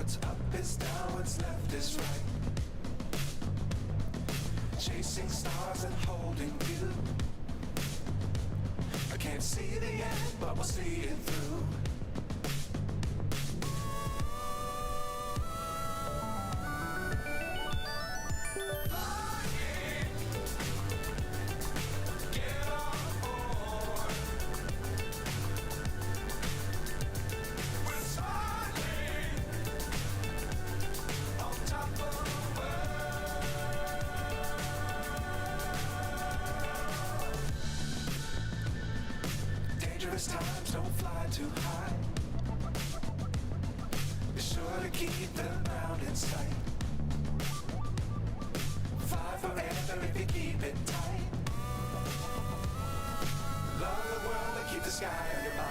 What's up is down, what's left is right. Chasing stars and holding you. I can't see the end, but we'll see it through. Dangerous times, don't fly too high. Be sure to keep the ground in sight. Fly forever if you keep it tight. Love the world and keep the sky on your mind.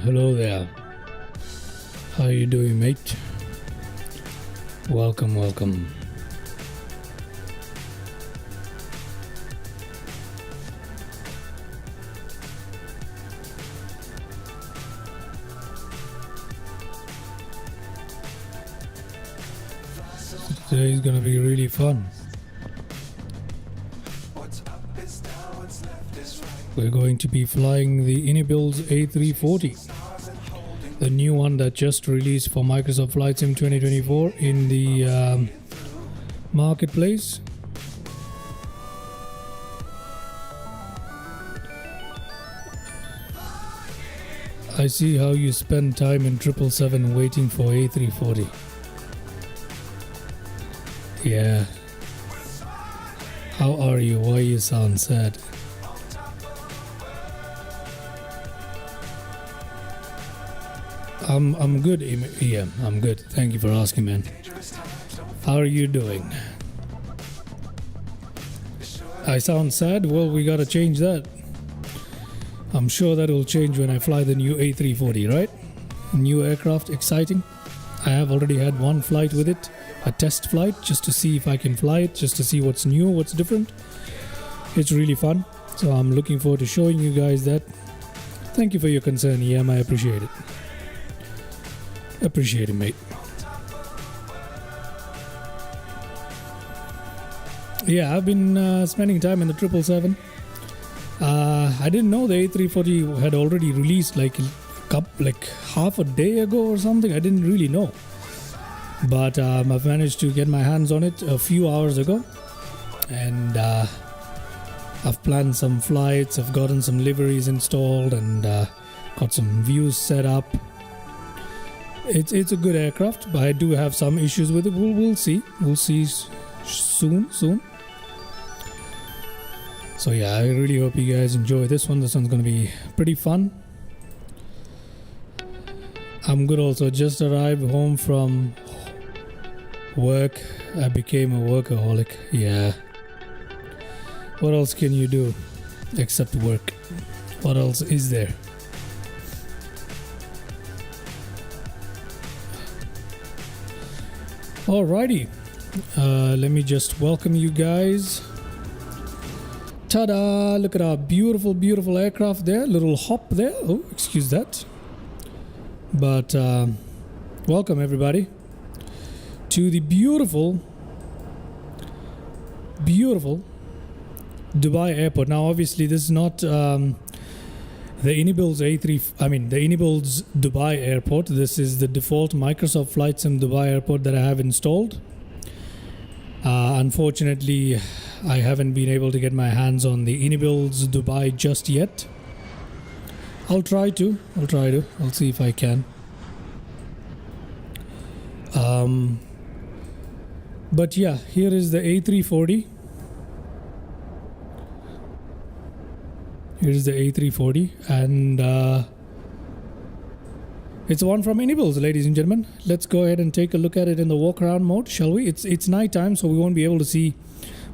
Hello there. How you doing, mate? Welcome. Today is gonna be really fun. We're going to be flying the Inibuilds A340, the new one that just released for Microsoft Flight Sim 2024 in the marketplace. I see how you spend time in 777 waiting for A340. Yeah. How are you? Why you sound sad? I'm good, Ian. I'm good. Thank you for asking, man. How are you doing? I sound sad? Well, we gotta change that. I'm sure that will change when I fly the new A340, right? New aircraft, exciting. I have already had one flight with it, a test flight, just to see if I can fly it, just to see what's new, what's different. It's really fun, so I'm looking forward to showing you guys that. Thank you for your concern, Ian. I appreciate it. Appreciate it, mate. Yeah, I've been spending time in the 777. I didn't know the A340 had already released like half a day ago or something. I didn't really know, but I've managed to get my hands on it a few hours ago, and I've planned some flights. I've gotten some liveries installed and got some views set up. It's a good aircraft, but I do have some issues with it. We'll see. We'll see soon. So yeah, I really hope you guys enjoy this one. This one's gonna be pretty fun. I'm good also. Just arrived home from work. I became a workaholic. Yeah. What else can you do except work? What else is there? Alrighty, let me just welcome you guys. Ta-da! Look at our beautiful aircraft there. Little hop there. Oh, excuse that. But welcome everybody to the beautiful Dubai airport. Now obviously this is not the Inibuilds Dubai Airport. This is the default Microsoft Flight Sim Dubai Airport that I have installed. Unfortunately, I haven't been able to get my hands on the Inibuilds Dubai just yet. I'll try to. I'll see if I can. But yeah, here is the A340. Here's the A340, and it's one from Inibuilds, ladies and gentlemen. Let's go ahead and take a look at it in the walk around mode, shall we? It's nighttime, so we won't be able to see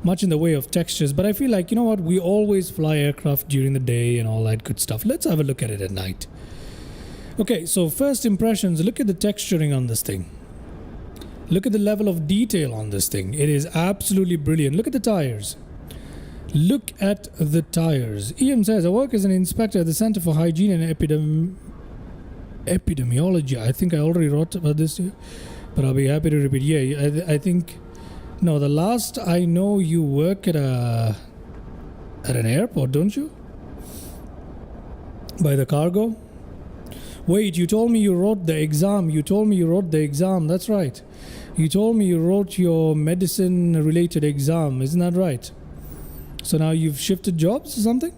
much in the way of textures, but I feel like, you know what, we always fly aircraft during the day and all that good stuff. Let's have a look at it at night. Okay, so first impressions, look at the texturing on this thing. Look at the level of detail on this thing. It is absolutely brilliant. Look at the tires. Look at the tires. EM says, I work as an inspector at the Center for Hygiene and Epidemiology. I think I already wrote about this here, but I'll be happy to repeat. Yeah, I think, no, the last I know, you work at an airport, don't you? By the cargo? Wait, you told me you wrote the exam. That's right. You told me you wrote your medicine related exam. Isn't that right? So now you've shifted jobs or something?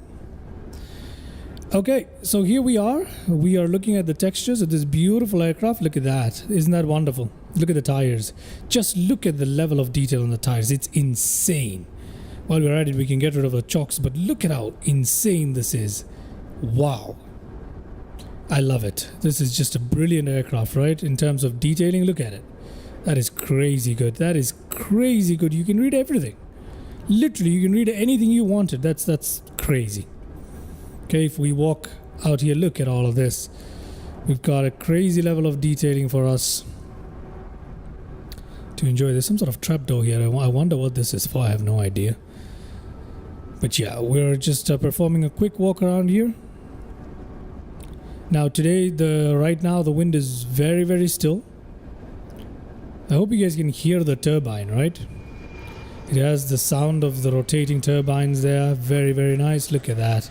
Okay, so here we are. We are looking at the textures of this beautiful aircraft. Look at that. Isn't that wonderful? Look at the tires. Just look at the level of detail on the tires. It's insane. While we're at it, we can get rid of the chocks, but look at how insane this is. Wow. I love it. This is just a brilliant aircraft, right? In terms of detailing, look at it. That is crazy good. That is crazy good. You can read everything. Literally, you can read anything you wanted. That's crazy. Okay, if we walk out here, look at all of this. We've got a crazy level of detailing for us to enjoy. There's some sort of trapdoor here. I wonder what this is for. I have no idea. But yeah, we're just performing a quick walk around here. Now today, right now the wind is very, very still. I hope you guys can hear the turbine, right? It has the sound of the rotating turbines there. Very, very nice. Look at that.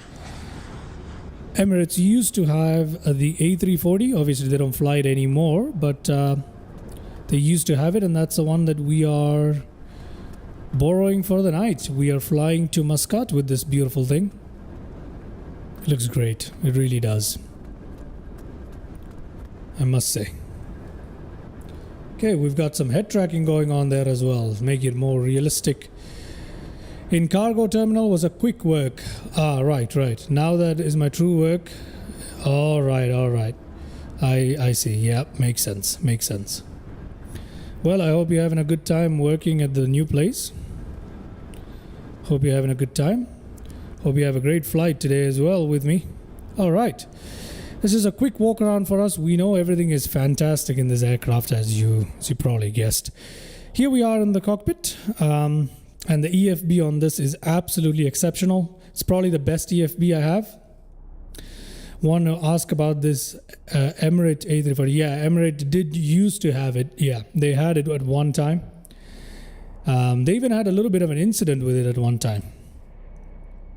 Emirates used to have the A340. Obviously, they don't fly it anymore, but they used to have it, and that's the one that we are borrowing for the night. We are flying to Muscat with this beautiful thing. It looks great. It really does, I must say. Okay, we've got some head tracking going on there as well, make it more realistic. In cargo terminal was a quick work. Right. Now that is my true work. All right. I see. Yeah, makes sense. Well, I hope you're having a good time working at the new place. Hope you're having a good time. Hope you have a great flight today as well with me. All right. This is a quick walk around for us. We know everything is fantastic in this aircraft, as you probably guessed. Here we are in the cockpit, and the EFB on this is absolutely exceptional. It's probably the best EFB I have. Want to ask about this Emirates A340. Yeah, Emirates did used to have it. Yeah, they had it at one time. They even had a little bit of an incident with it at one time.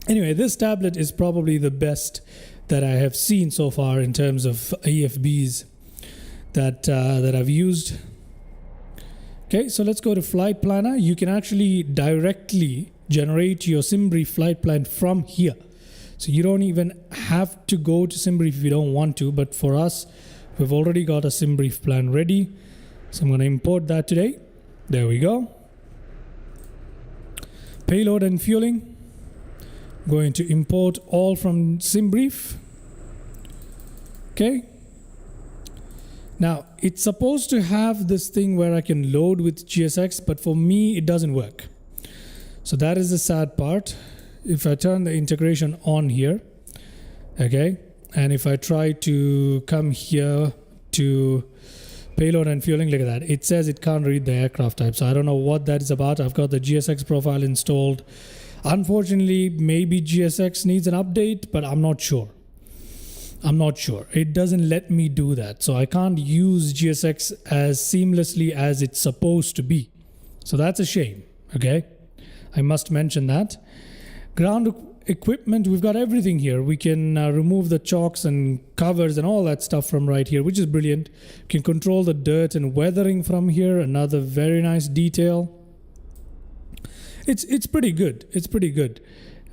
Anyway, this tablet is probably the best that I have seen so far in terms of EFBs that I've used. Okay, so let's go to Flight Planner. You can actually directly generate your SimBrief flight plan from here. So you don't even have to go to SimBrief if you don't want to, but for us, we've already got a SimBrief plan ready. So I'm going to import that today. There we go. Payload and fueling. Going to import all from SimBrief. Okay. Now, it's supposed to have this thing where I can load with GSX, but for me, it doesn't work. So that is the sad part. If I turn the integration on here, okay, and if I try to come here to payload and fueling, look at that. It says it can't read the aircraft type. So I don't know what that is about. I've got the GSX profile installed. Unfortunately, maybe GSX needs an update, but I'm not sure. It doesn't let me do that. So I can't use GSX as seamlessly as it's supposed to be. So that's a shame, okay? I must mention that. Ground equipment. We've got everything here. We can remove the chocks and covers and all that stuff from right here, which is brilliant. We can control the dirt and weathering from here. Another very nice detail. It's pretty good. It's pretty good.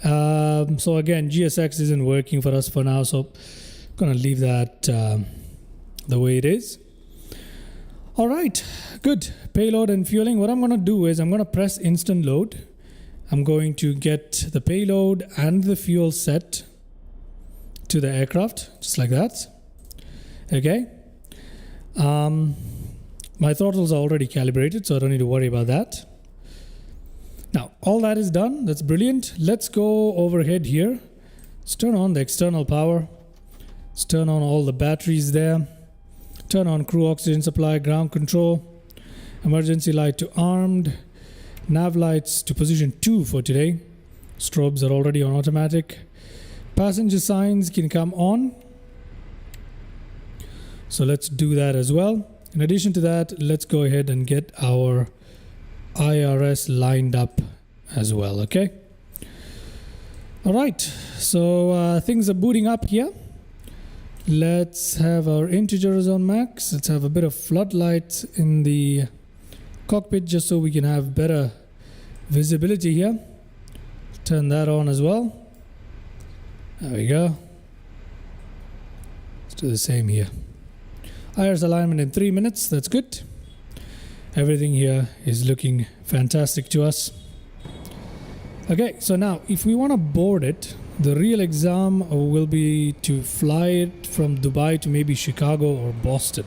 So again, GSX isn't working for us for now, so I'm gonna leave that the way it is. All right, good. Payload and fueling. What I'm gonna do is I'm gonna press instant load. I'm going to get the payload and the fuel set to the aircraft, just like that. Okay. My throttles are already calibrated, so I don't need to worry about that. Now, all that is done. That's brilliant. Let's go overhead here. Let's turn on the external power. Let's turn on all the batteries there. Turn on crew oxygen supply, ground control, emergency light to armed, nav lights to position 2 for today. Strobes are already on automatic. Passenger signs can come on. So let's do that as well. In addition to that, let's go ahead and get our IRS lined up as well, okay? All right, so things are booting up here. Let's have our integers on max. Let's have a bit of floodlight in the cockpit just so we can have better visibility here. Turn that on as well. There we go. Let's do the same here. IRS alignment in 3 minutes. That's good. Everything here is looking fantastic to us. Okay, so now if we want to board it, the real exam will be to fly it from Dubai to maybe Chicago or Boston.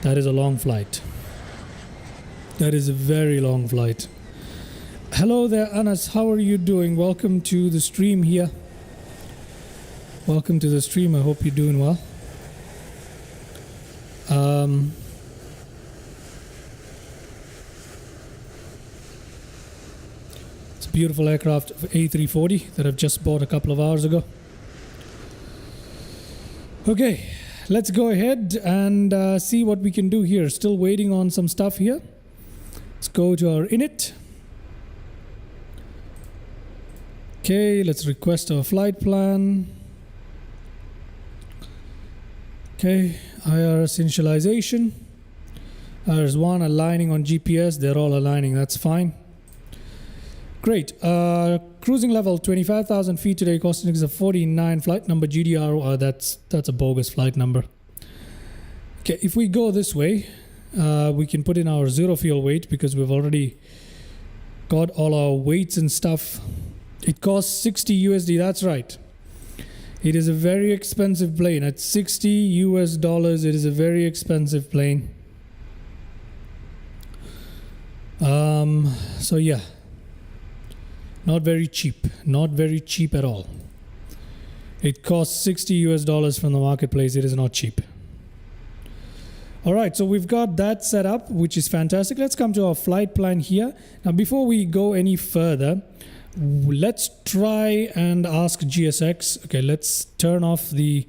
That is a long flight. That is a very long flight. Hello there, Anas. How are you doing? Welcome to the stream here. Welcome to the stream. I hope you're doing well. It's a beautiful aircraft, A340, that I've just bought a couple of hours ago. Okay, let's go ahead and see what we can do here. Still waiting on some stuff here. Let's go to our init. Okay, let's request our flight plan. Okay, IRS initialization. IRS 1 aligning on GPS. They're all aligning. That's fine. Great. Cruising level 25,000 feet today. Costing is a 49. Flight number GDR. That's a bogus flight number. Okay, if we go this way, we can put in our zero fuel weight because we've already got all our weights and stuff. It costs 60 USD. That's right. It is a very expensive plane. At 60 US dollars, it is a very expensive plane. So yeah, not very cheap. Not very cheap at all. It costs 60 US dollars from the marketplace. It is not cheap. All right, so we've got that set up, which is fantastic. Let's come to our flight plan here. Now, before we go any further, let's try and ask GSX. Okay, let's turn off the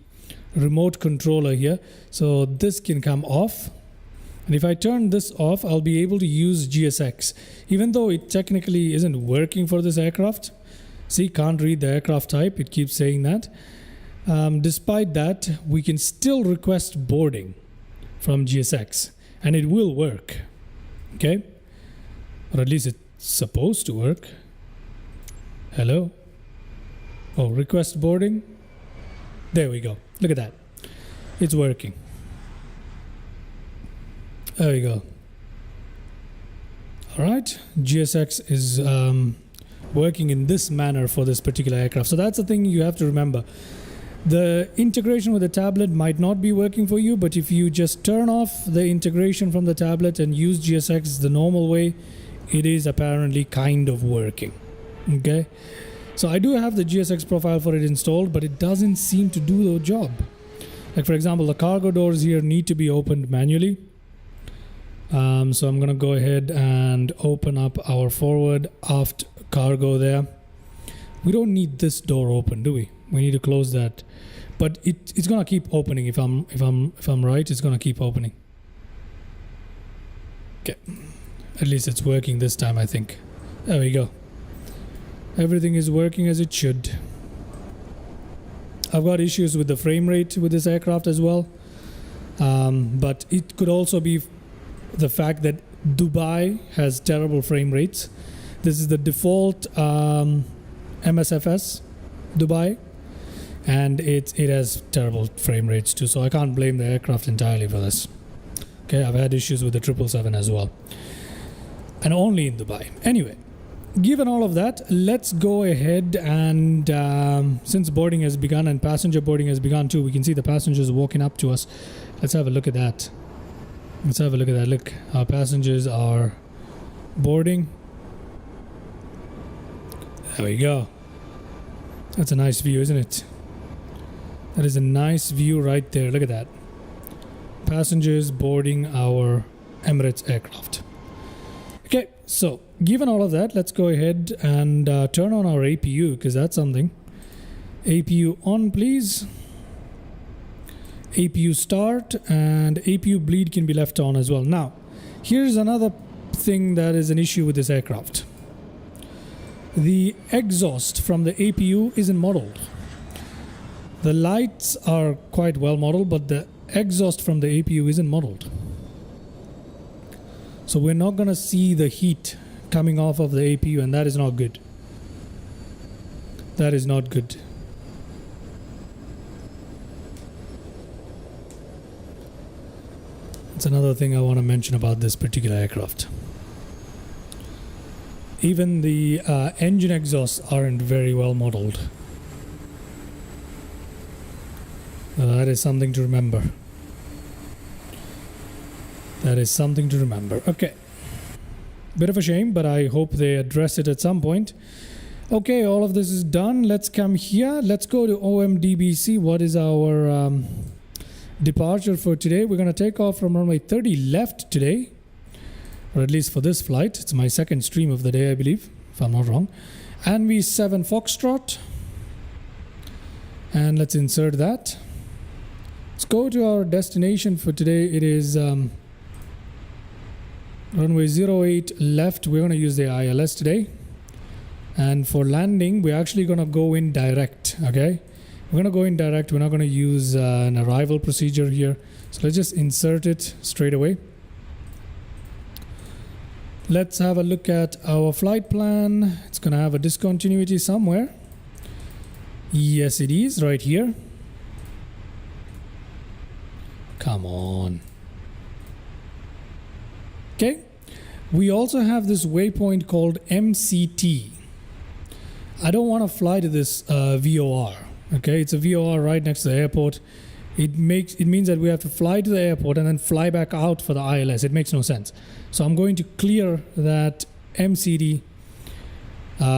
remote controller here. So this can come off. And if I turn this off, I'll be able to use GSX. Even though it technically isn't working for this aircraft. See, can't read the aircraft type. It keeps saying that. Despite that, we can still request boarding from GSX. And it will work. Okay? Or at least it's supposed to work. Hello? Oh, request boarding. There we go. Look at that. It's working. There we go. All right. GSX is working in this manner for this particular aircraft. So that's the thing you have to remember. The integration with the tablet might not be working for you, but if you just turn off the integration from the tablet and use GSX the normal way, it is apparently kind of working. Okay, so I do have the GSX profile for it installed, but it doesn't seem to do the job. Like, for example, the cargo doors here need to be opened manually. So I'm gonna go ahead and open up our forward aft cargo there. We don't need this door open, do we? We need to close that, but it's gonna keep opening. If I'm right, it's gonna keep opening. Okay, at least it's working this time, I think. There we go. Everything is working as it should. I've got issues with the frame rate with this aircraft as well. But it could also be the fact that Dubai has terrible frame rates. This is the default MSFS Dubai, and it has terrible frame rates too. So I can't blame the aircraft entirely for this. Okay, I've had issues with the 777 as well, and only in Dubai. Anyway, given all of that, let's go ahead and since boarding has begun and passenger boarding has begun too, we can see the passengers walking up to us. Let's have a look at that. Let's have a look at that. Look, our passengers are boarding. There we go. That's a nice view, isn't it? That is a nice view right there. Look at that. Passengers boarding our Emirates aircraft. Okay, so given all of that, let's go ahead and turn on our APU, because that's something. APU on, please. APU start, and APU bleed can be left on as well. Now, here's another thing that is an issue with this aircraft. The exhaust from the APU isn't modeled. The lights are quite well modeled, but the exhaust from the APU isn't modeled. So we're not going to see the heat coming off of the APU, and that is not good. That is not good. That's another thing I want to mention about this particular aircraft. Even the engine exhausts aren't very well modeled. That is something to remember. That is something to remember. Okay. Bit of a shame, but I hope they address it at some point. Okay, all of this is done. Let's come here. Let's go to OMDBC. What is our departure for today? We're going to take off from runway 30 left today, or at least for this flight. It's my second stream of the day, I believe, if I'm not wrong. And we 7 Foxtrot, and let's insert that. Let's go to our destination for today. It is runway 08 left. We're going to use the ILS today, and for landing we're actually going to go in direct. Okay, we're going to go in direct. We're not going to use an arrival procedure here, so let's just insert it straight away. Let's have a look at our flight plan. It's going to have a discontinuity somewhere. Yes, it is right here. Come on. Okay. We also have this waypoint called MCT. I don't want to fly to this VOR. Okay, it's a VOR right next to the airport. It means that we have to fly to the airport and then fly back out for the ILS. It makes no sense. So I'm going to clear that MCT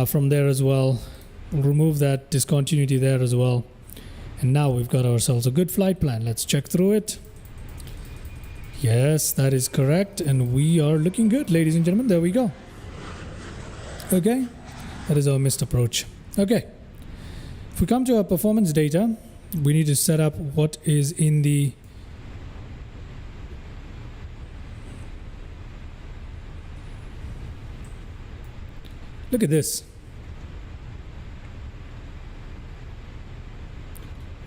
from there as well. We'll remove that discontinuity there as well. And now we've got ourselves a good flight plan. Let's check through it. Yes, that is correct. And we are looking good, ladies and gentlemen. There we go. Okay, that is our missed approach. Okay, if we come to our performance data, we need to set up what is in the look at this.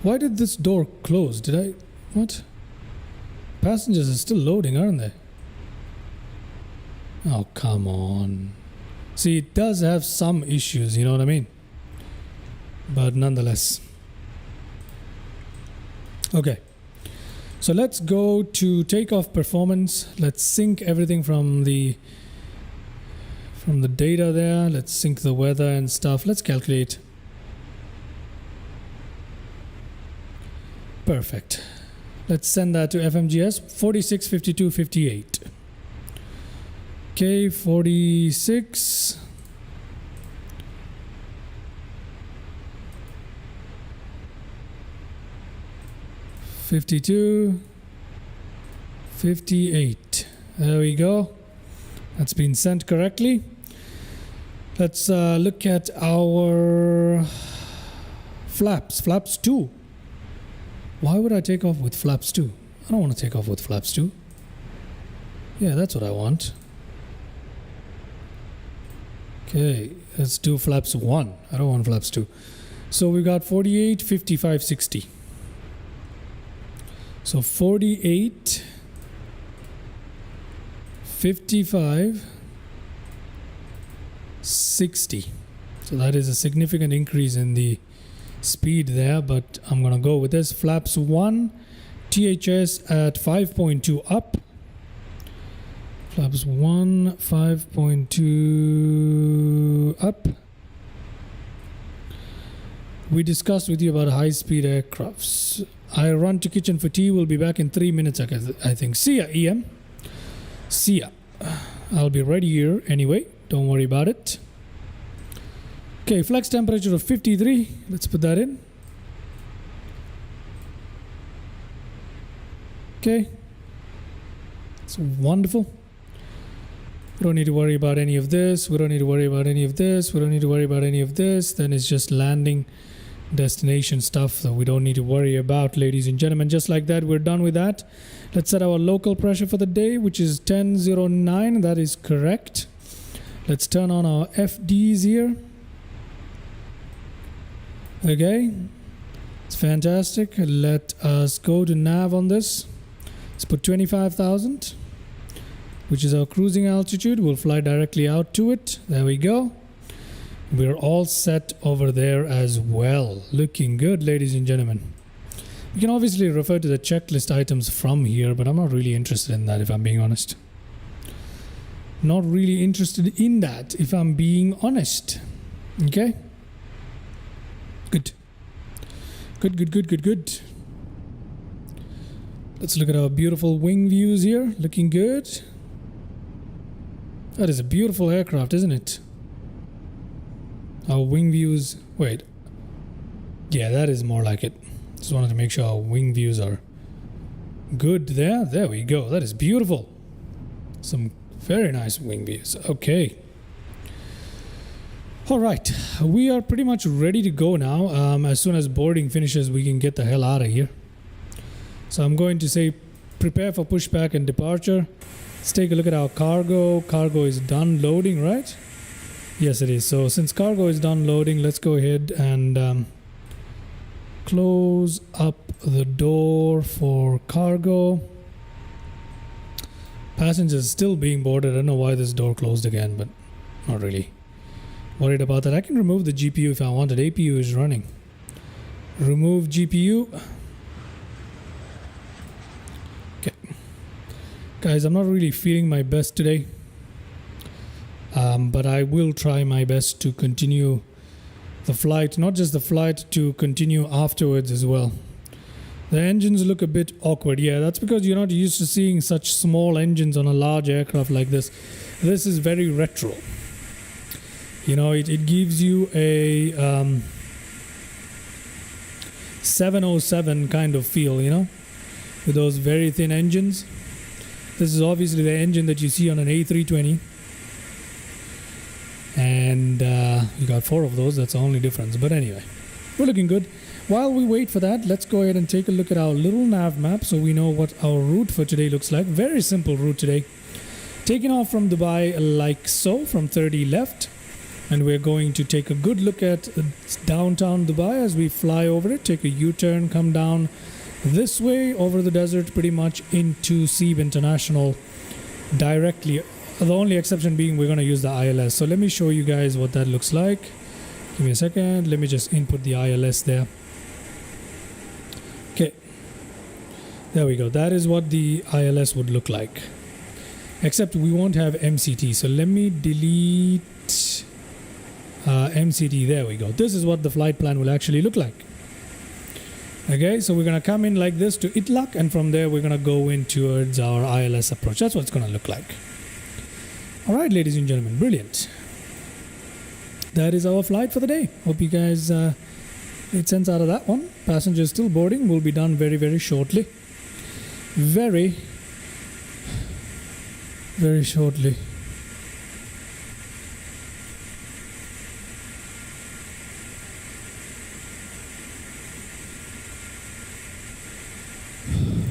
Why did this door close? What? Passengers are still loading, aren't they? Oh, come on. See, it does have some issues, you know what I mean? But nonetheless. Okay. So let's go to takeoff performance. Let's sync everything from the data there. Let's sync the weather and stuff. Let's calculate. Perfect. Let's send that to FMGS 465258. Okay, 46. $52, $58. There we go. That's been sent correctly. Let's look at our flaps. Flaps 2. Why would I take off with flaps 2? I don't want to take off with flaps 2. Yeah, that's what I want. Okay, let's do flaps 1. I don't want flaps 2. So we got 48, 55, 60. So 48, 55, 60. So that is a significant increase in the speed there, but I'm gonna go with this. Flaps 1, THS at 5.2 up. Flaps 1, 5.2 up. We discussed with you about high-speed aircrafts. I run to kitchen for tea. We'll be back in 3 minutes, I think. See ya, EM. See ya. I'll be right here anyway. Don't worry about it. Okay, flex temperature of 53. Let's put that in. Okay. It's wonderful. We don't need to worry about any of this. We don't need to worry about any of this. We don't need to worry about any of this. Then it's just landing destination stuff that we don't need to worry about, ladies and gentlemen. Just like that, we're done with that. Let's set our local pressure for the day, which is 1009. That is correct. Let's turn on our FDs here. Okay, it's fantastic. Let us go to nav on this. Let's put 25,000, which is our cruising altitude. We'll fly directly out to it. There we go. We're all set over there as well. Looking good, ladies and gentlemen. You can obviously refer to the checklist items from here, but I'm not really interested in that, if I'm being honest. Not really interested in that, if I'm being honest. Okay? Good. Good. Let's look at our beautiful wing views here. Looking good. That is a beautiful aircraft, isn't it? Our wing views. Wait. Yeah, that is more like it. Just wanted to make sure our wing views are good there. There we go. That is beautiful. Some very nice wing views. Okay. All right. We are pretty much ready to go now. As soon as boarding finishes, we can get the hell out of here. So I'm going to say prepare for pushback and departure. Let's take a look at our cargo. Cargo is done loading, right? Yes, it is. So since cargo is done loading, let's go ahead and close up the door for cargo. Passengers still being boarded. I don't know why this door closed again, but not really worried about that. I can remove the GPU if I wanted. APU is running. Remove GPU. Okay. Guys, I'm not really feeling my best today. But I will try my best to continue the flight, not just the flight, to continue afterwards as well. The engines look a bit awkward. Yeah, that's because you're not used to seeing such small engines on a large aircraft like this. This is very retro. You know, it gives you a 707 kind of feel, you know, with those very thin engines. This is obviously the engine that you see on an A320. And you got 4 of those. That's the only difference. But anyway, we're looking good. While we wait for that, let's go ahead and take a look at our little nav map so we know what our route for today looks like. Very simple route today. Taking off from Dubai like so, from 30 left. And we're going to take a good look at downtown Dubai as we fly over it. Take a U-turn, come down this way over the desert pretty much into Seeb International directly. The only exception being we're going to use the ILS. So let me show you guys what that looks like. Give me a second. Let me just input the ILS there. Okay. There we go. That is what the ILS would look like. Except we won't have MCT. So let me delete MCT. There we go. This is what the flight plan will actually look like. Okay, so we're going to come in like this to Itlak. And from there, we're going to go in towards our ILS approach. That's what it's going to look like. All right, ladies and gentlemen, brilliant. That is our flight for the day. Hope you guys made sense out of that one. Passengers still boarding. Will be done very, very shortly. Very shortly.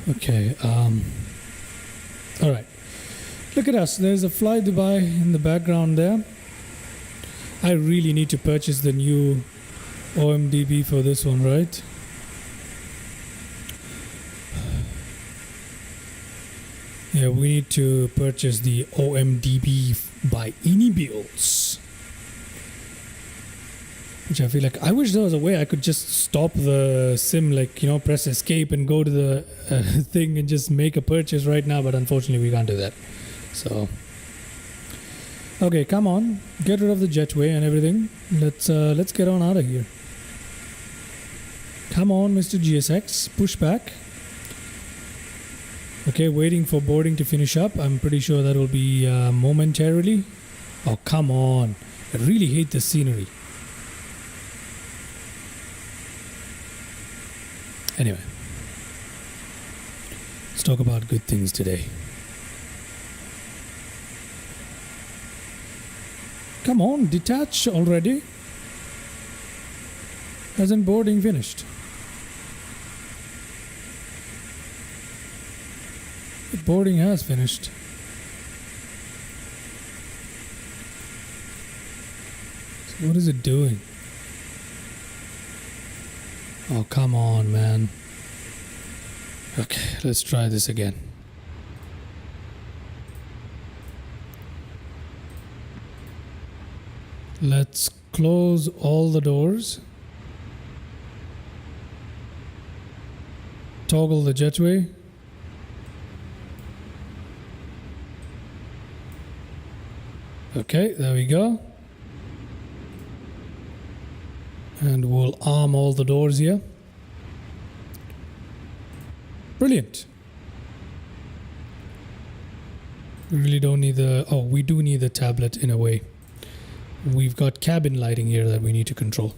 Okay. All right. Look at us. There's a Fly Dubai in the background there. I really need to purchase the new OMDB for this one, right? Yeah, we need to purchase the OMDB by Inibuilds. Which I feel like, I wish there was a way I could just stop the sim, like, you know, press escape and go to the thing and just make a purchase right now, but unfortunately we can't do that. So, okay, come on, get rid of the jetway and everything. Let's get on out of here. Come on, Mr. GSX, push back. Okay, waiting for boarding to finish up. I'm pretty sure that will be momentarily. Oh, come on. I really hate the scenery. Anyway, let's talk about good things today. Come on, detach already. Hasn't boarding finished? The boarding has finished. So what is it doing? Oh, come on, man. Okay, let's try this again. Let's close all the doors. Toggle the jetway. Okay, there we go. And we'll arm all the doors here. Brilliant. We really don't need the... Oh, we do need the tablet in a way. We've got cabin lighting here that we need to control.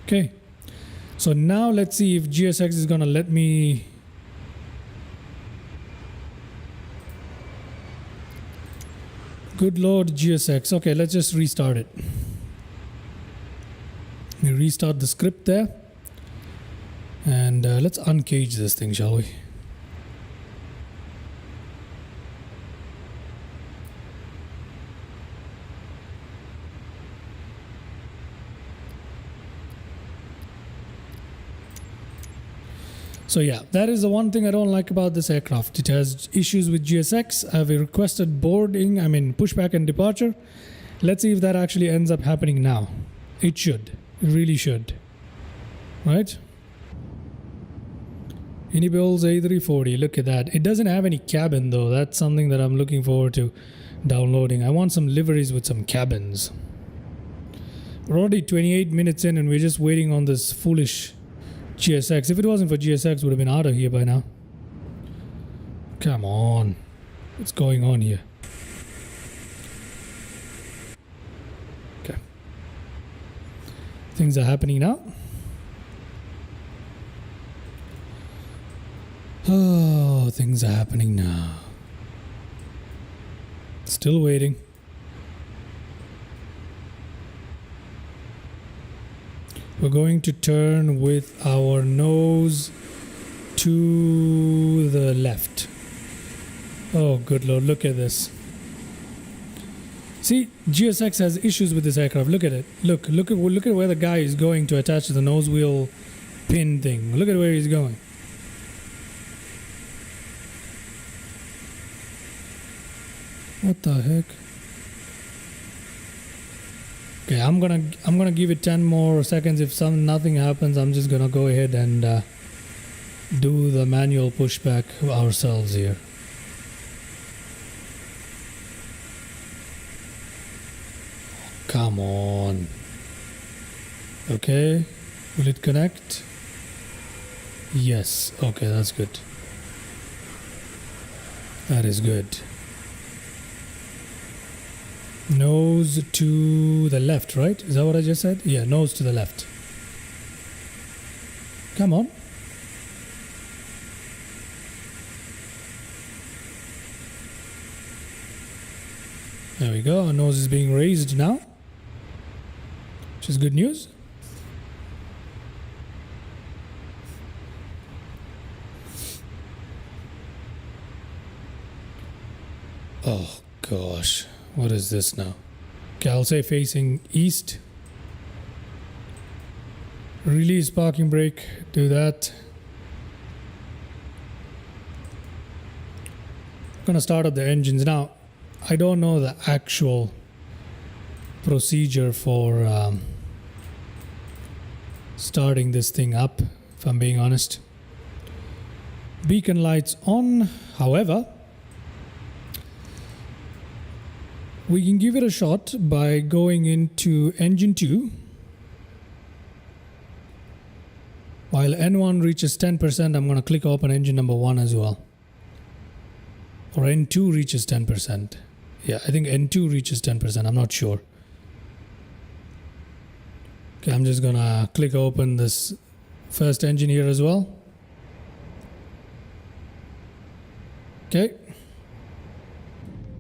Okay. So now let's see if GSX is going to let me... Good Lord, GSX. Okay, let's just restart it. We restart the script there. And let's uncage this thing, shall we? So yeah, that is the one thing I don't like about this aircraft. It has issues with GSX. I've requested boarding, pushback and departure. Let's see if that actually ends up happening now. It should. It really should. Right? Inibuilds A340, look at that. It doesn't have any cabin though. That's something that I'm looking forward to downloading. I want some liveries with some cabins. We're already 28 minutes in and we're just waiting on this foolish GSX. If it wasn't for GSX, would have been out of here by now. Come on. What's going on here? Okay. Things are happening now. Oh, things are happening now. Still waiting. We're going to turn with our nose to the left. Oh, good Lord, look at this. See, GSX has issues with this aircraft. Look at it. Look at where the guy is going to attach to the nose wheel pin thing. Look at where he's going. What the heck? Okay, I'm gonna give it 10 more seconds. If nothing happens, I'm just gonna go ahead and do the manual pushback ourselves here. Come on. Okay, will it connect? Yes. Okay, that's good. That is good. Nose to the left, right? Is that what I just said? Yeah, nose to the left. Come on. There we go. Our nose is being raised now, which is good news. Oh gosh. What is this now? Okay, I'll say facing east. Release parking brake, do that. Gonna start up the engines now. I don't know the actual procedure for starting this thing up, if I'm being honest. Beacon lights on, however, we can give it a shot by going into engine 2. While N1 reaches 10%, I'm going to click open engine number 1 as well. Or N2 reaches 10%. Yeah, I think N2 reaches 10%. I'm not sure. Okay, I'm just going to click open this first engine here as well. Okay.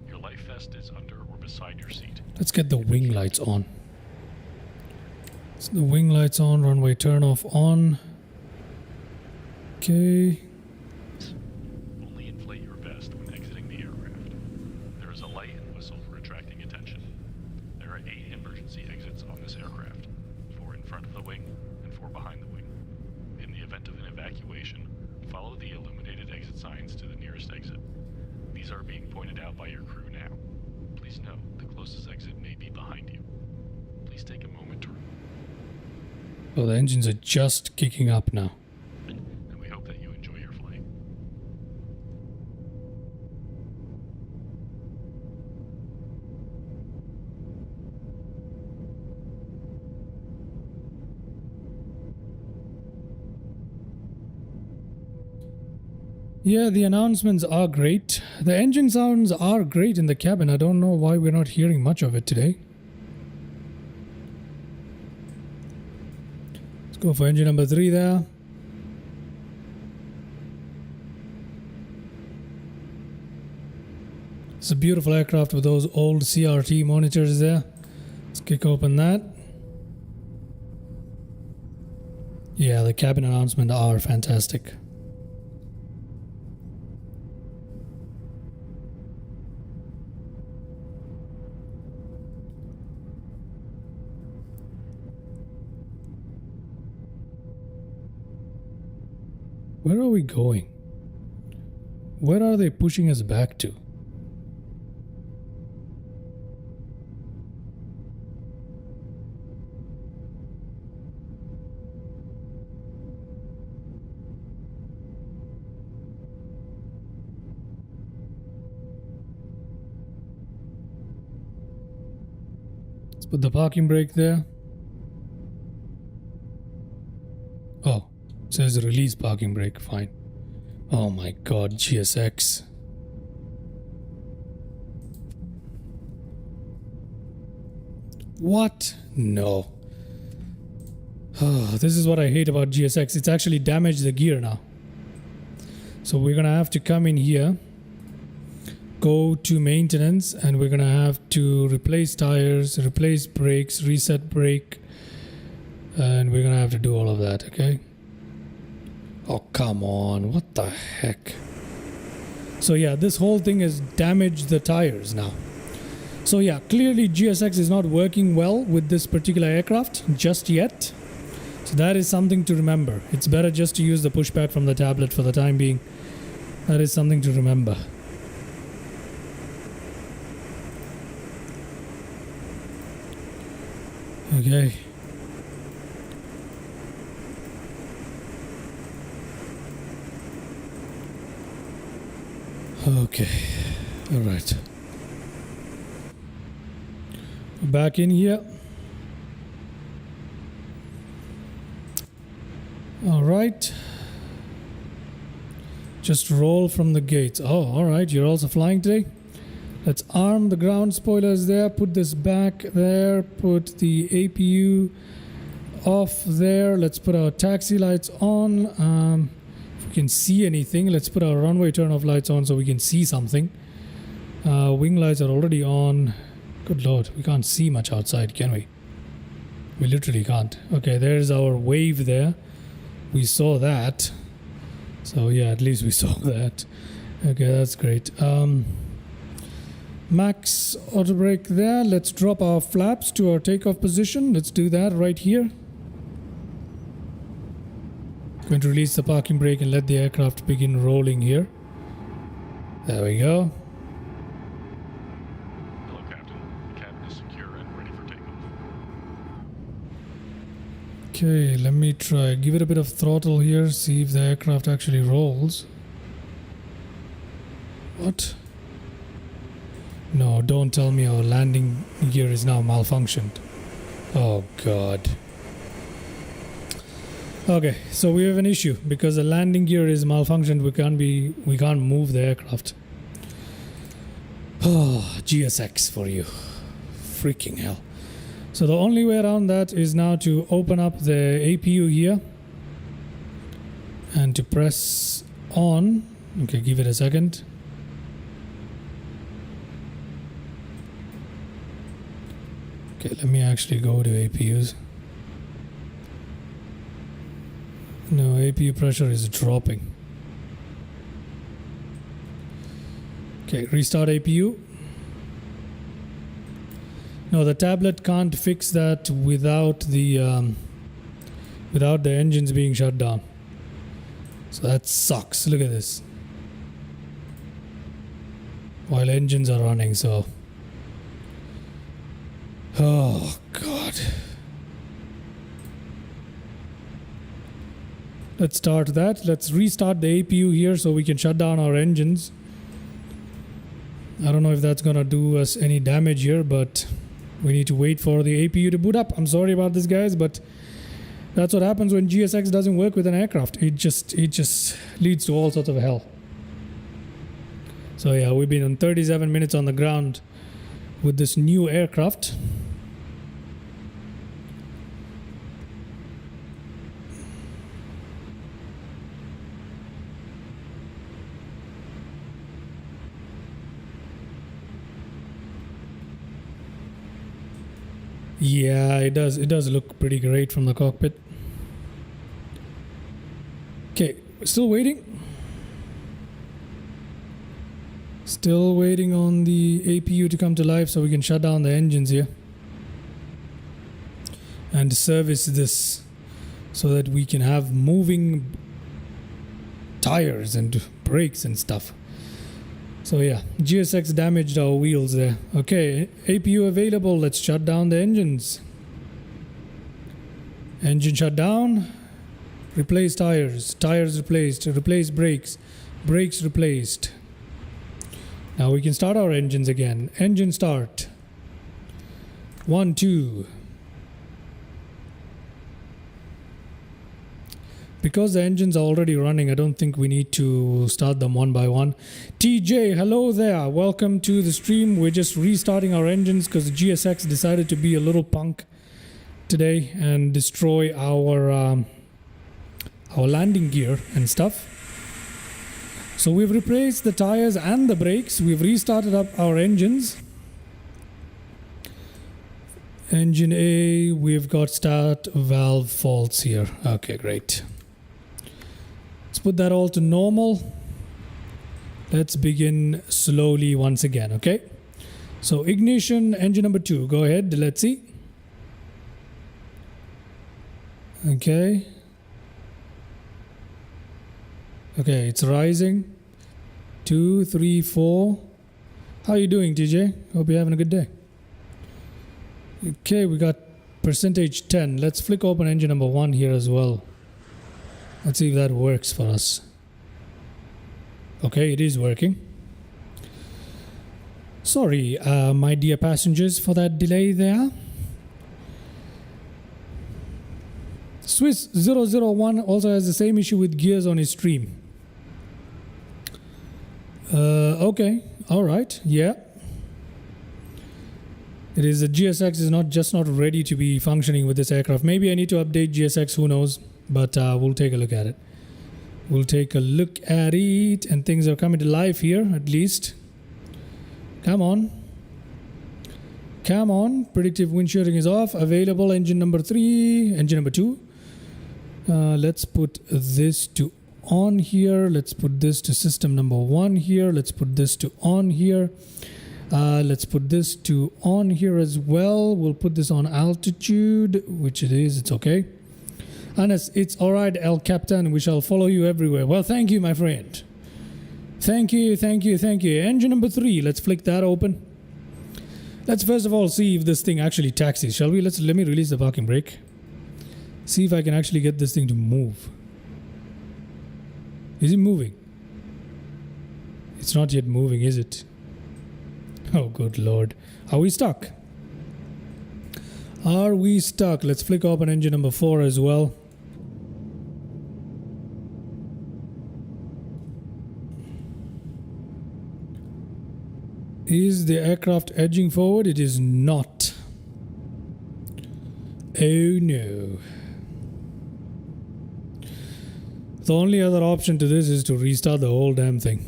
Your life vest is under or beside your seat. Let's get the wing lights on. So the wing lights on, runway turn off on. Okay. Only inflate your vest when exiting the aircraft. There is a light and whistle for attracting attention. There are 8 emergency exits on this aircraft, 4 in front of the wing and 4 behind the wing. In the event of an evacuation, follow the illuminated exit signs to the nearest exit. These are being pointed out by your crew now. Please note, the closest exit may be behind you. Please take a moment to... Oh, the engines are just kicking up now. And we hope that you enjoy your flight. Yeah, the announcements are great. The engine sounds are great in the cabin. I don't know why we're not hearing much of it today. Let's go for engine number 3 there. It's a beautiful aircraft with those old CRT monitors there. Let's kick open that. Yeah, the cabin announcements are fantastic. Where are we going? Where are they pushing us back to? Let's put the parking brake there. Oh. Says release parking brake, fine. Oh my god, GSX. What? No. Oh, this is what I hate about GSX. It's actually damaged the gear now. So we're gonna have to come in here, go to maintenance, and we're gonna have to replace tires, replace brakes, reset brake, and we're gonna have to do all of that, okay? Oh, come on. What the heck? So yeah, this whole thing has damaged the tires now. So yeah, clearly GSX is not working well with this particular aircraft just yet. So that is something to remember. It's better just to use the pushpad from the tablet for the time being. That is something to remember. Okay. Okay, all right. Back in here. All right. Just roll from the gates. Oh, all right. You're also flying today. Let's arm the ground spoilers there. Put this back there. Put the APU off there. Let's put our taxi lights on. If we can see anything, let's put our runway turn-off lights on so we can see something. Wing lights are already on. Good lord, we can't see much outside, can we? We literally can't. Okay, there's our wave there. We saw that. So yeah, at least we saw that. Okay, that's great. Max auto brake there. Let's drop our flaps to our takeoff position. Let's do that right here. Going to release the parking brake and let the aircraft begin rolling here. There we go. Hello, Captain. The cabin is secure and ready for takeoff. Okay, let me try. Give it a bit of throttle here. See if the aircraft actually rolls. What? No, don't tell me our landing gear is now malfunctioned. Oh god. Okay, so we have an issue because the landing gear is malfunctioned. We can't move the aircraft. Oh, GSX for you. Freaking hell. So the only way around that is now to open up the APU here and to press on. Okay, give it a second. Okay, let me actually go to APUs. No, APU pressure is dropping. Okay, restart APU. No, the tablet can't fix that without the engines being shut down. So that sucks. Look at this. While engines are running, so. Oh god. Let's start that. Let's restart the APU here so we can shut down our engines. I don't know if that's gonna do us any damage here, but we need to wait for the APU to boot up. I'm sorry about this, guys, but that's what happens when GSX doesn't work with an aircraft. It just leads to all sorts of hell. So yeah, we've been on 37 minutes on the ground with this new aircraft. Yeah, it does look pretty great from the cockpit. Okay, still waiting. Still waiting on the APU to come to life so we can shut down the engines here and service this so that we can have moving tires and brakes and stuff. So yeah, GSX damaged our wheels there. Okay, APU available. Let's shut down the engines. Engine shut down. Replace tires. Tires replaced. Replace brakes. Brakes replaced. Now we can start our engines again. Engine start. 1, 2. Because the engines are already running, I don't think we need to start them one by one. TJ, hello there. Welcome to the stream. We're just restarting our engines because the GSX decided to be a little punk today and destroy our landing gear and stuff. So we've replaced the tires and the brakes. We've restarted up our engines. Engine A, we've got start valve faults here. Okay, great. Let's put that all to normal. Let's begin slowly once again, okay? So ignition, engine number 2. Go ahead, let's see. Okay. Okay, it's rising. 2, 3, 4. How are you doing, TJ? Hope you're having a good day. Okay, we got percentage 10. Let's flick open engine number 1 here as well. Let's see if that works for us. Okay, it is working. Sorry, my dear passengers, for that delay there. Swiss 001 also has the same issue with gears on his stream. Okay, alright, yeah. It is the GSX is not ready to be functioning with this aircraft. Maybe I need to update GSX, who knows, but we'll take a look at it. We'll take a look at it, and things are coming to life here, at least. Come on. Come on. Predictive wind shearing is off. Available engine number 3, engine number 2. Let's put this to on here. Let's put this to system number 1 here. Let's put this to on here. Let's put this to on here as well. We'll put this on altitude, which it is. It's okay. Anas, it's alright, El Captain. We shall follow you everywhere. Well, thank you, my friend. Thank you, thank you, thank you. Engine number 3. Let's flick that open. Let's first of all see if this thing actually taxis, shall we? Let me release the parking brake. See if I can actually get this thing to move. Is it moving? It's not yet moving, is it? Oh, good lord. Are we stuck? Are we stuck? Let's flick open engine number 4 as well. Is the aircraft edging forward? It is not. Oh no. The only other option to this is to restart the whole damn thing.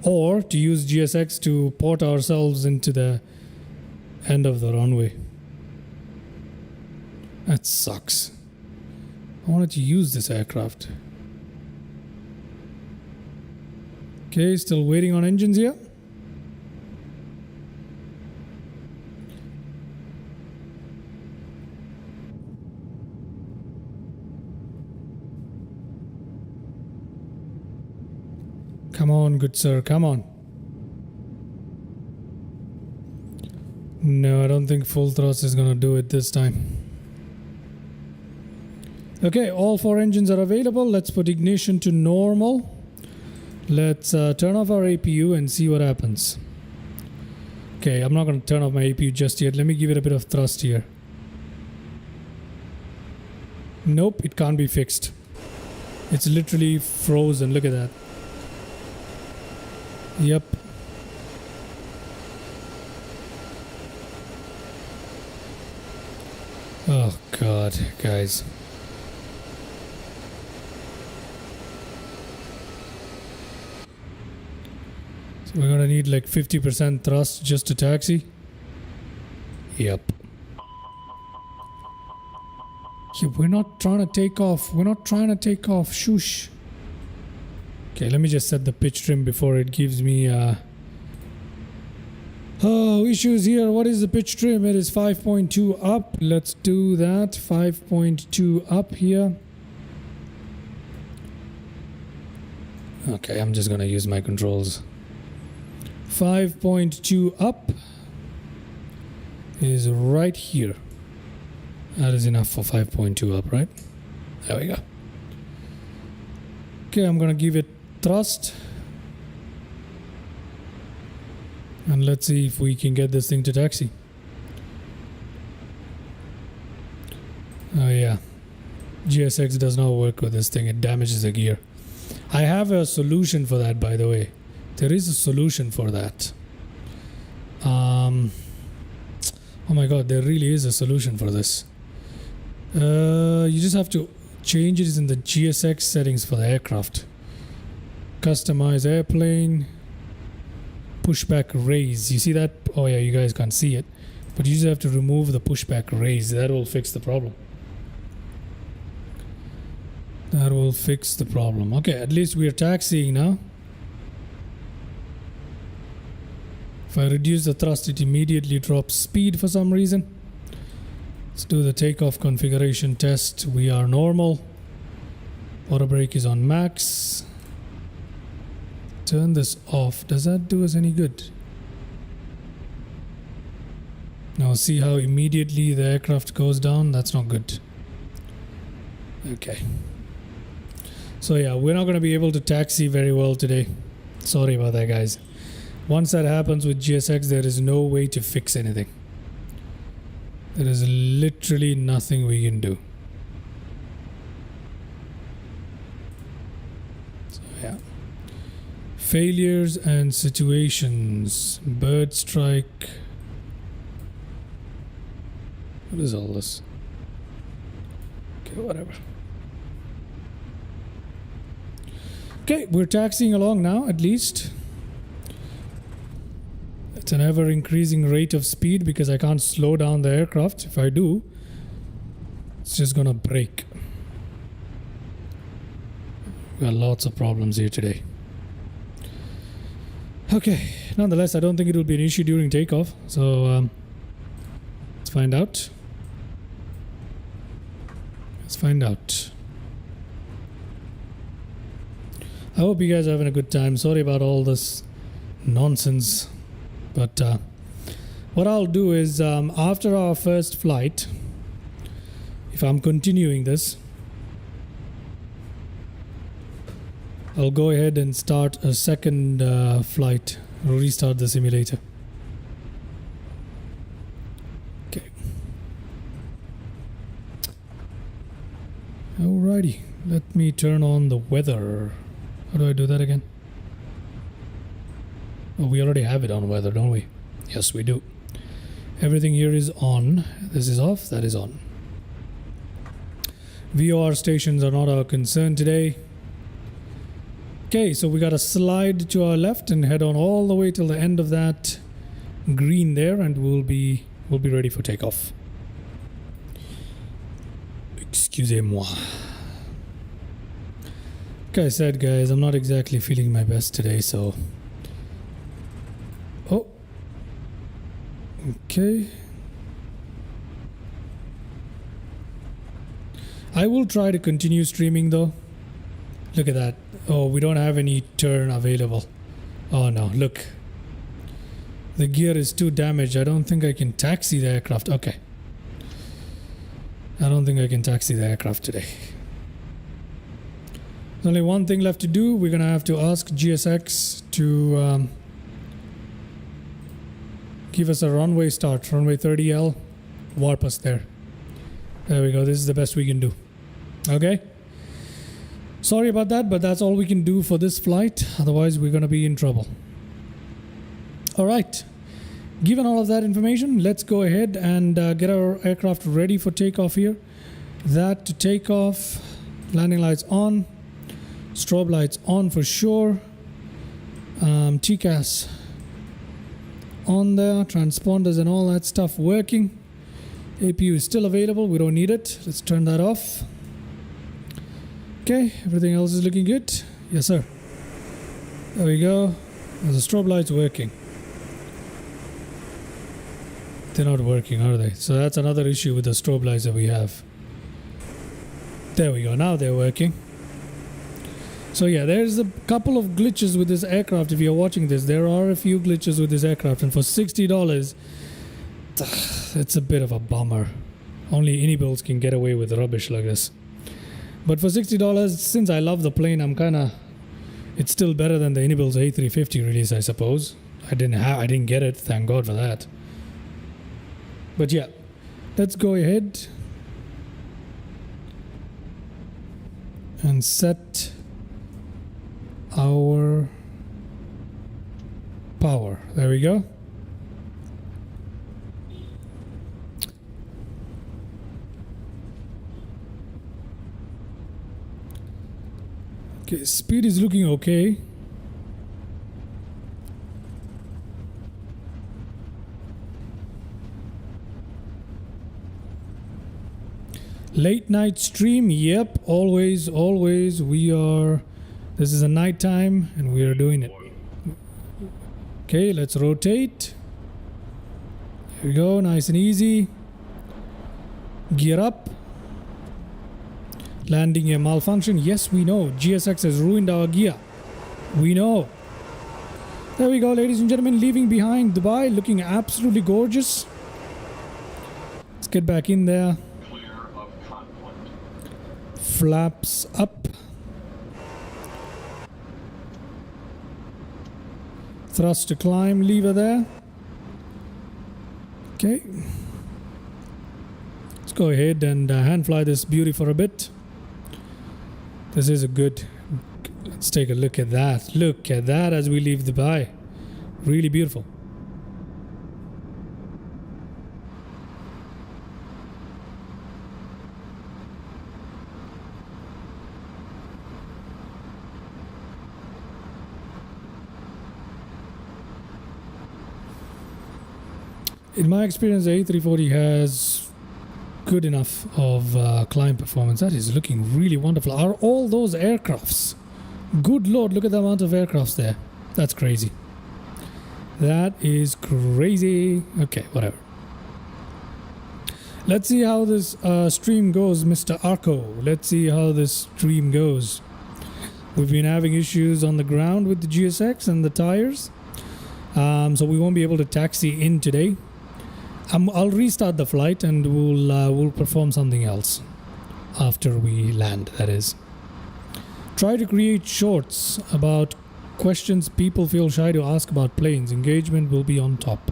Or to use GSX to port ourselves into the end of the runway. That sucks. I wanted to use this aircraft. Okay, still waiting on engines here. Come on, good sir, come on. No, I don't think full thrust is gonna do it this time. Okay, all 4 engines are available. Let's put ignition to normal. Let's turn off our APU and see what happens. Okay, I'm not gonna turn off my APU just yet. Let me give it a bit of thrust here. Nope, it can't be fixed. It's literally frozen, look at that. Yep. Oh god, guys. So we're gonna need like 50% thrust just to taxi. Yep. Yeah, we're not trying to take off. We're not trying to take off. Shush. Okay, let me just set the pitch trim before it gives me oh, issues here. What is the pitch trim? It is 5.2 up. Let's do that. 5.2 up here. Okay, I'm just gonna use my controls. 5.2 up is right here. That is enough for 5.2 up, right? There we go. Okay, I'm gonna give it thrust. And let's see if we can get this thing to taxi. Oh yeah. GSX does not work with this thing. It damages the gear. I have a solution for that, by the way. There is a solution for that. Oh my god, there really is a solution for this. You just have to change it in the GSX settings for the aircraft. Customize airplane. Pushback raise. You see that? Oh yeah, you guys can't see it. But you just have to remove the pushback raise. That will fix the problem. That will fix the problem. Okay, at least we are taxiing now. If I reduce the thrust, it immediately drops speed for some reason. Let's do the takeoff configuration test. We are normal. Auto brake is on max. Turn this off. Does that do us any good? Now see how immediately the aircraft goes down? That's not good. Okay. So yeah, we're not going to be able to taxi very well today. Sorry about that, guys. Once that happens with GSX, there is no way to fix anything. There is literally nothing we can do. So yeah. Failures and situations. Bird strike. What is all this? Okay, whatever. Okay, we're taxiing along now, at least. It's an ever increasing rate of speed because I can't slow down the aircraft. If I do, it's just gonna break. We got lots of problems here today. Okay, nonetheless, I don't think it will be an issue during takeoff. So let's find out. Let's find out. I hope you guys are having a good time. Sorry about all this nonsense. But what I'll do is after our first flight, if I'm continuing this, I'll go ahead and start a second flight, restart the simulator. Okay. Alrighty, let me turn on the weather. How do I do that again? Oh, we already have it on weather, don't we? Yes, we do. Everything here is on. This is off, that is on. VOR stations are not our concern today. Okay, so we got to slide to our left and head on all the way till the end of that green there, and we'll be ready for takeoff. Excusez-moi. Like I said, guys, I'm not exactly feeling my best today, so... Oh. Okay. I will try to continue streaming though. Look at that. Oh, we don't have any turn available. Oh no, look. The gear is too damaged. I don't think I can taxi the aircraft. Okay. I don't think I can taxi the aircraft today. There's only one thing left to do. We're gonna have to ask GSX to give us a runway start. Runway 30L. Warp us there. There we go. This is the best we can do. Okay. Sorry about that, but that's all we can do for this flight. Otherwise, we're going to be in trouble. All right. Given all of that information, let's go ahead and get our aircraft ready for takeoff here. That to take off. Landing lights on. Strobe lights on for sure. TCAS on there. Transponders and all that stuff working. APU is still available. We don't need it. Let's turn that off. Okay, everything else is looking good. Yes, sir. There we go. The strobe lights working. They're not working, are they? So that's another issue with the strobe lights that we have. There we go. Now they're working. So yeah, there's a couple of glitches with this aircraft. If you're watching this, there are a few glitches with this aircraft, and for $60, it's a bit of a bummer. Only Inibuilds can get away with rubbish like this. But for $60, since I love the plane, it's still better than the Inibuilds A340 release, I suppose. I didn't get it, thank God for that. But yeah, let's go ahead and set our power. There we go. Okay, speed is looking okay. Late night stream, yep, always. This is a night time and we are doing it. Okay, let's rotate. Here we go, nice and easy. Gear up. Landing a malfunction. Yes, we know. GSX has ruined our gear. We know. There we go, ladies and gentlemen. Leaving behind Dubai. Looking absolutely gorgeous. Let's get back in there. Clear of conflict. Flaps up. Thrust to climb lever there. Okay. Let's go ahead and hand fly this beauty for a bit. This is a good... Let's take a look at that. Look at that as we leave Dubai. Really beautiful. In my experience, the A340 has good enough of climb performance. That is looking really wonderful. Are all those aircrafts? Good lord, look at the amount of aircrafts there. That's crazy. That is crazy. Okay, whatever. Let's see how this stream goes, Mr. Arco. Let's see how this stream goes. We've been having issues on the ground with the GSX and the tires. So we won't be able to taxi in today. I'll restart the flight and we'll perform something else after we land, that is. Try to create shorts about questions people feel shy to ask about planes. Engagement will be on top.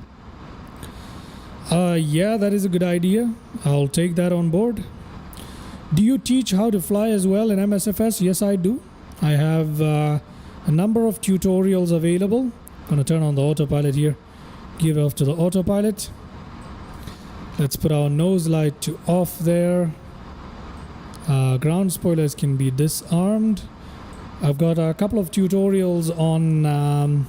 Yeah, that is a good idea. I'll take that on board. Do you teach how to fly as well in MSFS? Yes, I do. I have a number of tutorials available. I'm going to turn on the autopilot here. Give off to the autopilot. Let's put our nose light to off there. Ground spoilers can be disarmed. I've got a couple of tutorials on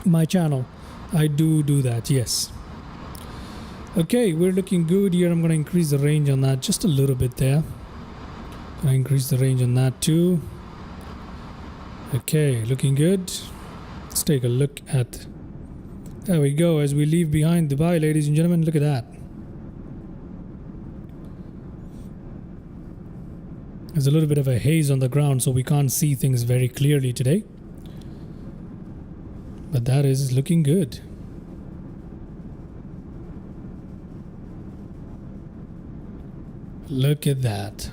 my channel. I do that, yes. Okay, we're looking good here. I'm going to increase the range on that just a little bit there. Going to increase the range on that too. Okay, looking good. Let's take a look at... There we go, as we leave behind Dubai, ladies and gentlemen. Look at that. There's a little bit of a haze on the ground, so we can't see things very clearly today. But that is looking good. Look at that.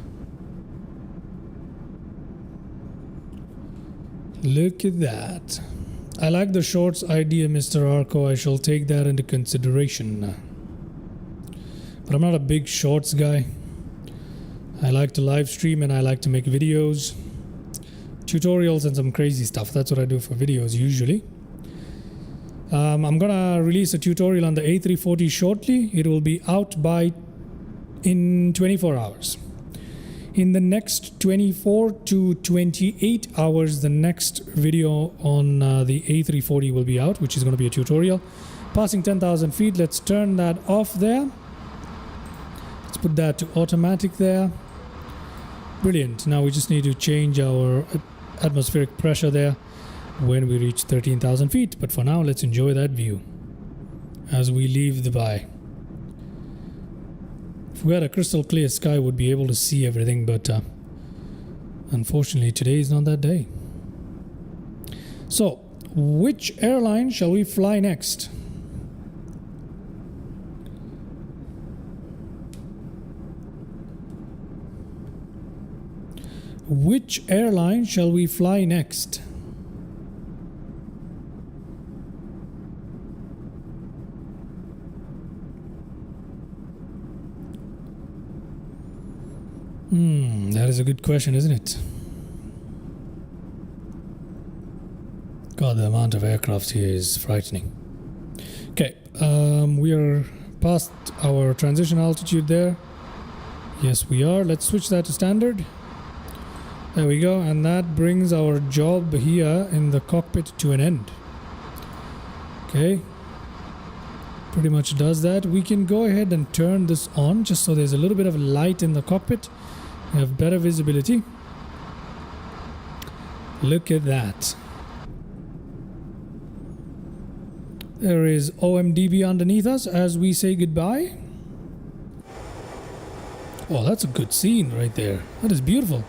Look at that. I like the shorts idea, Mr. Arco. I shall take that into consideration. But I'm not a big shorts guy. I like to live stream and I like to make videos. Tutorials and some crazy stuff. That's what I do for videos usually. I'm gonna release a tutorial on the A340 shortly. It will be out in 24 hours. In the next 24 to 28 hours, the next video on the A340 will be out, which is going to be a tutorial. Passing 10,000 feet, let's turn that off there. Let's put that to automatic there. Brilliant. Now we just need to change our atmospheric pressure there when we reach 13,000 feet. But for now, let's enjoy that view as we leave Dubai. If we had a crystal clear sky, we'd be able to see everything, but unfortunately today is not that day. So, which airline shall we fly next? Which airline shall we fly next? That is a good question, isn't it? God, the amount of aircraft here is frightening. Okay, we are past our transition altitude there. Yes, we are. Let's switch that to standard. There we go, and that brings our job here in the cockpit to an end. Okay, pretty much does that. We can go ahead and turn this on just so there's a little bit of light in the cockpit. We have better visibility. Look at that. There is OMDB underneath us as we say goodbye. Oh, that's a good scene right there. That is beautiful.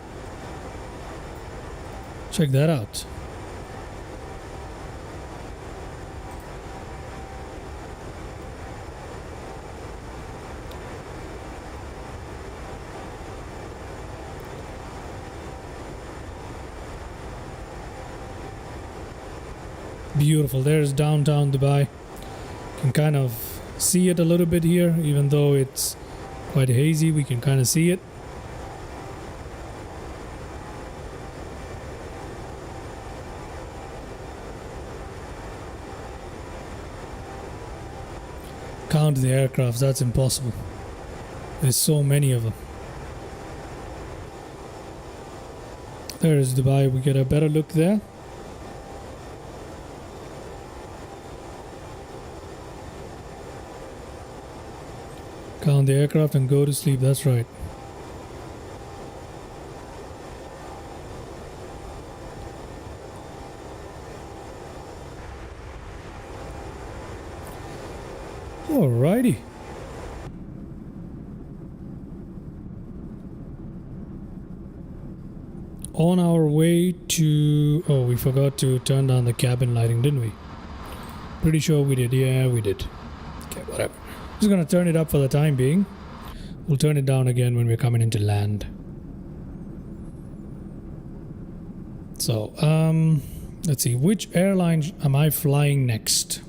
Check that out. Beautiful. There's downtown Dubai. Can kind of see it a little bit here, even though it's quite hazy. We can kind of see it. Count the aircrafts, that's impossible. There's so many of them. There is Dubai. We get a better look there. Count the aircraft and go to sleep, that's right. Alrighty. on our way to... Oh, we forgot to turn down the cabin lighting, didn't we? Pretty sure we did. Yeah, we did. Okay, whatever. Just gonna turn it up for the time being. We'll turn it down again when we're coming into land. So, let's see. Which airline am I flying next?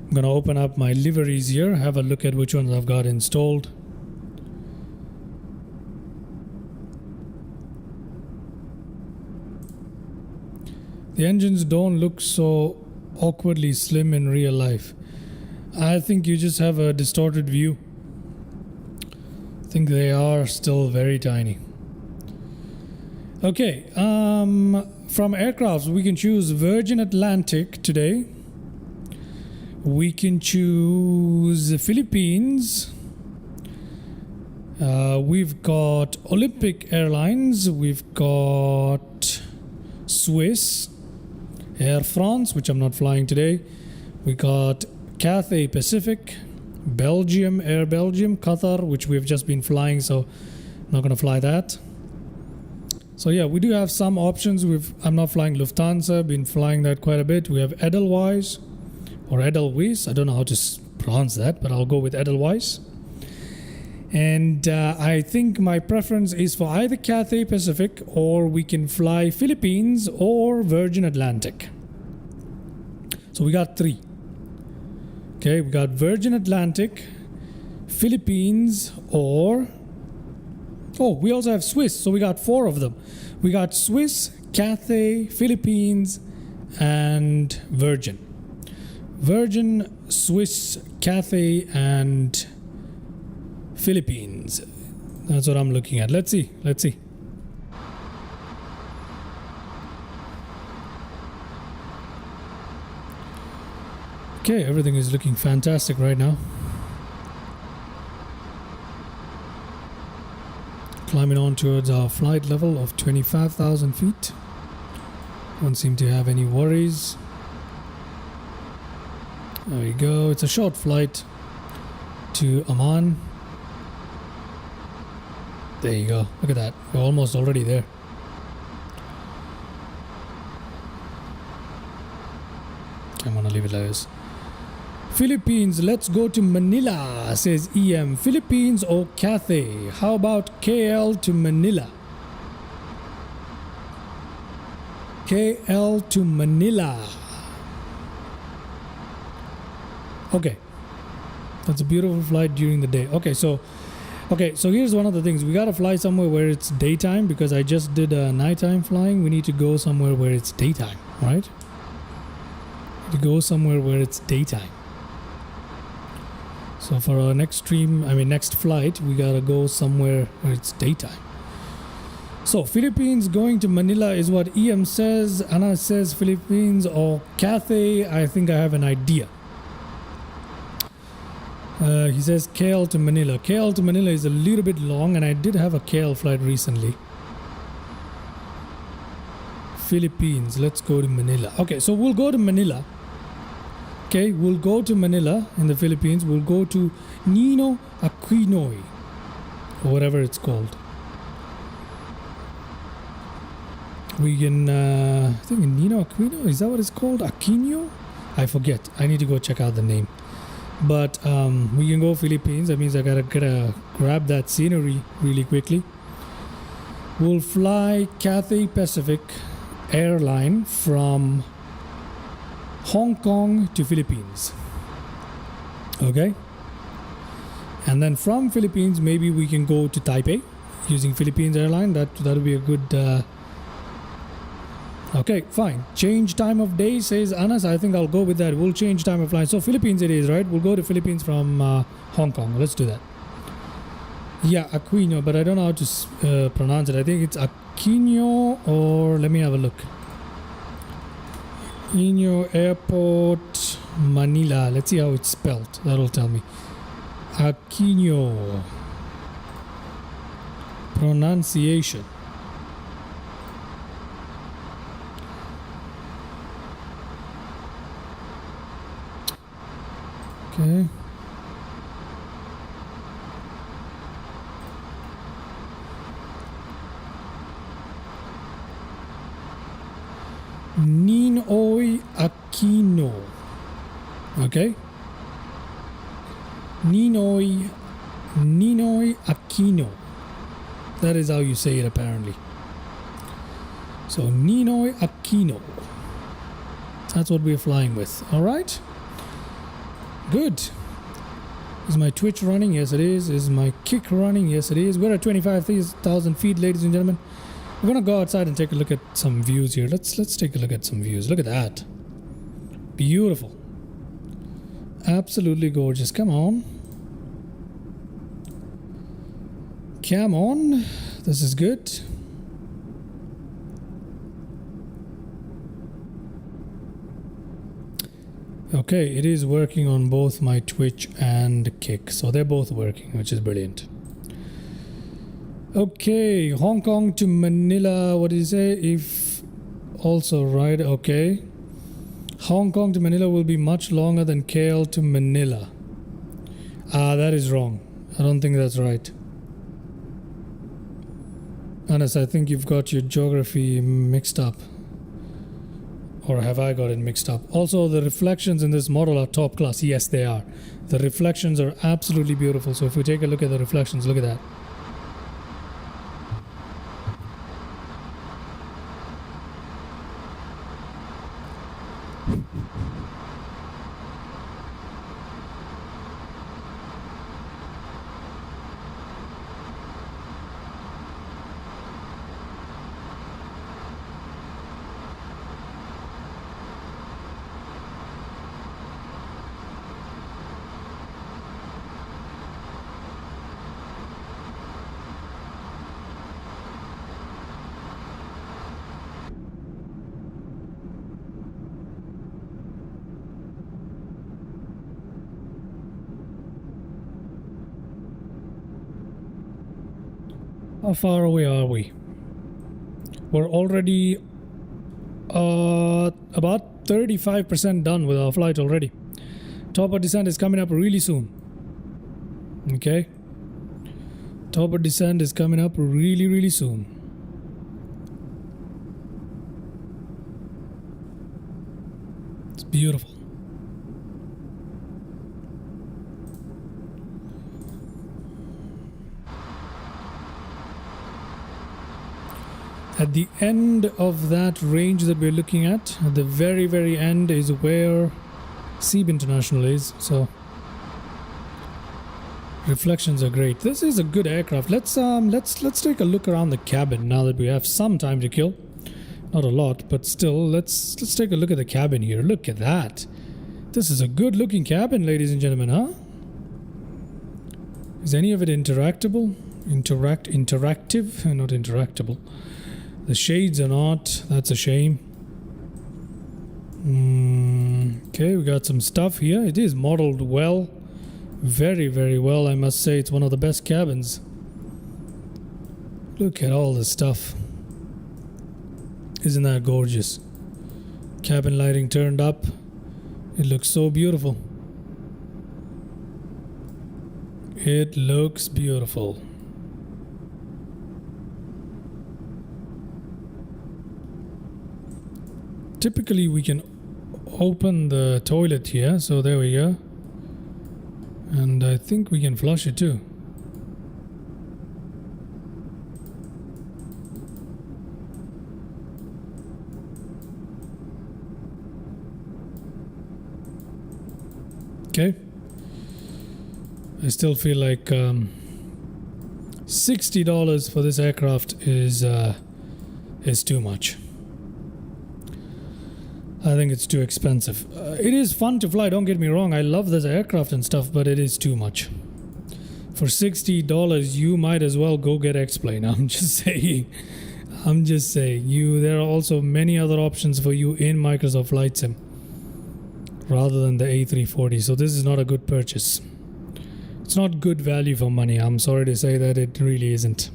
I'm gonna open up my liveries here, have a look at which ones I've got installed. The engines don't look so awkwardly slim in real life. I think you just have a distorted view. I think they are still very tiny. Okay, from aircrafts we can choose Virgin Atlantic today. We can choose the Philippines. We've got Olympic Airlines. We've got Swiss, Air France, which I'm not flying today. We got Cathay Pacific, Belgium, Air Belgium, Qatar, which we've just been flying, so I'm not going to fly that. So yeah, we do have some options. I'm not flying Lufthansa, been flying that quite a bit. We have Edelweiss or Edelweiss. I don't know how to pronounce that, but I'll go with Edelweiss. And I think my preference is for either Cathay Pacific, or we can fly Philippines or Virgin Atlantic. So we got 3. Okay, we got Virgin Atlantic, Philippines, or... Oh, we also have Swiss, so we got 4 of them. We got Swiss, Cathay, Philippines, and Virgin. Virgin, Swiss, Cathay, and Philippines. That's what I'm looking at. Let's see. Okay, everything is looking fantastic right now. Climbing on towards our flight level of 25,000 feet. Don't seem to have any worries. There we go. It's a short flight to Amman. There you go. Look at that. We're almost already there. I'm gonna leave it like this. Philippines, let's go to Manila, says EM. Philippines or Cathay? How about KL to Manila? KL to Manila. Okay. That's a beautiful flight during the day. Okay, so here's one of the things. We gotta fly somewhere where it's daytime, because I just did a nighttime flying. We need to go somewhere where it's daytime, right? To go somewhere where it's daytime. So for our next flight, we gotta go somewhere where it's daytime. So Philippines going to Manila is what EM says. Anna says Philippines or Cathay. I think I have an idea. He says KL to Manila. KL to Manila is a little bit long, and I did have a KL flight recently. Philippines, let's go to Manila. Okay, so we'll go to Manila. Okay, we'll go to Manila in the Philippines. We'll go to Nino Aquino, or whatever it's called. We can, I think Nino Aquino, is that what it's called? Aquino? I forget. I need to go check out the name. But we can go Philippines. That means I gotta grab that scenery really quickly. We'll fly Cathay Pacific Airline from Hong Kong to Philippines. Okay? And then from Philippines, maybe we can go to Taipei using Philippines Airline. That would be a good... Okay, fine. Change time of day, says Anas. I think I'll go with that. We'll change time of flight. So Philippines it is, right? We'll go to Philippines from Hong Kong. Let's do that. Yeah, Aquino, but I don't know how to pronounce it. I think it's Aquino, or let me have a look. Aquino Airport, Manila. Let's see how it's spelled. That'll tell me. Aquino. Pronunciation. Okay. Ninoy Aquino. Okay. Ninoy Aquino. That is how you say it apparently. So Ninoy Aquino. That's what we're flying with. All right. Good. Is my Twitch running? Yes, it is. Is my kick running? Yes, it is. We're at 25,000 feet, ladies and gentlemen. We're gonna go outside and take a look at some views here. Let's take a look at some views. Look at that. Beautiful. Absolutely gorgeous. Come on. Come on. This is good. Okay, it is working on both my Twitch and Kick. So they're both working, which is brilliant. Okay, Hong Kong to Manila. What did you say? If also right, okay. Hong Kong to Manila will be much longer than KL to Manila. That is wrong. I don't think that's right. Anas, I think you've got your geography mixed up. Or have I got it mixed up? Also, the reflections in this model are top class. Yes, they are. The reflections are absolutely beautiful. So if we take a look at the reflections, look at that. How far away are we? We're already about 35% done with our flight already. Top of descent is coming up really soon. Okay. Top of descent is coming up really soon. It's beautiful. At the end of that range that we're looking at the very end is where Seeb International is. So reflections are great. This is a good aircraft. Let's take a look around the cabin now that we have some time to kill. Not a lot, but still, let's take a look at the cabin here. Look at that. This is a good looking cabin, ladies and gentlemen, huh? Is any of it interactable? Interactive? Not interactable. The shades are not. That's a shame. Okay, we got some stuff here. It is modeled well. Very well, I must say. It's one of the best cabins. Look at all this stuff. Isn't that gorgeous? Cabin lighting turned up. It looks so beautiful. It looks beautiful. Typically we can open the toilet here, so there we go. And I think we can flush it too. Okay. I still feel like $60 for this aircraft is too much. I think it's too expensive. It is fun to fly, don't get me wrong. I love this aircraft and stuff, but it is too much. For $60, you might as well go get X-Plane. I'm just saying. There are also many other options for you in Microsoft Flight Sim rather than the A340. So this is not a good purchase. It's not good value for money. I'm sorry to say that it really isn't.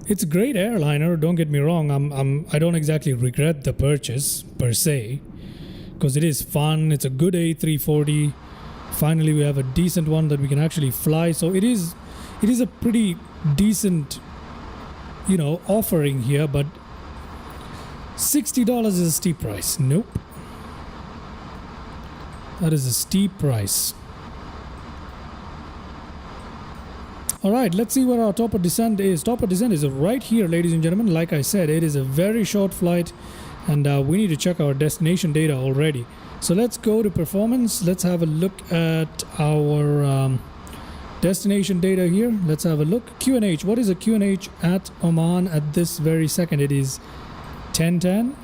It's a great airliner, don't get me wrong. I don't exactly regret the purchase per se, because it is fun. It's a good A340. Finally, we have a decent one that we can actually fly. So it is a pretty decent, offering here. But $60 is a steep price. Nope. That is a steep price. Alright, let's see where our top of descent is. Top of descent is right here, ladies and gentlemen. Like I said, it is a very short flight, and we need to check our destination data already. So let's go to performance. Let's have a look at our destination data here. Let's have a look. QNH. What is a QNH at Oman at this very second? It is 1010.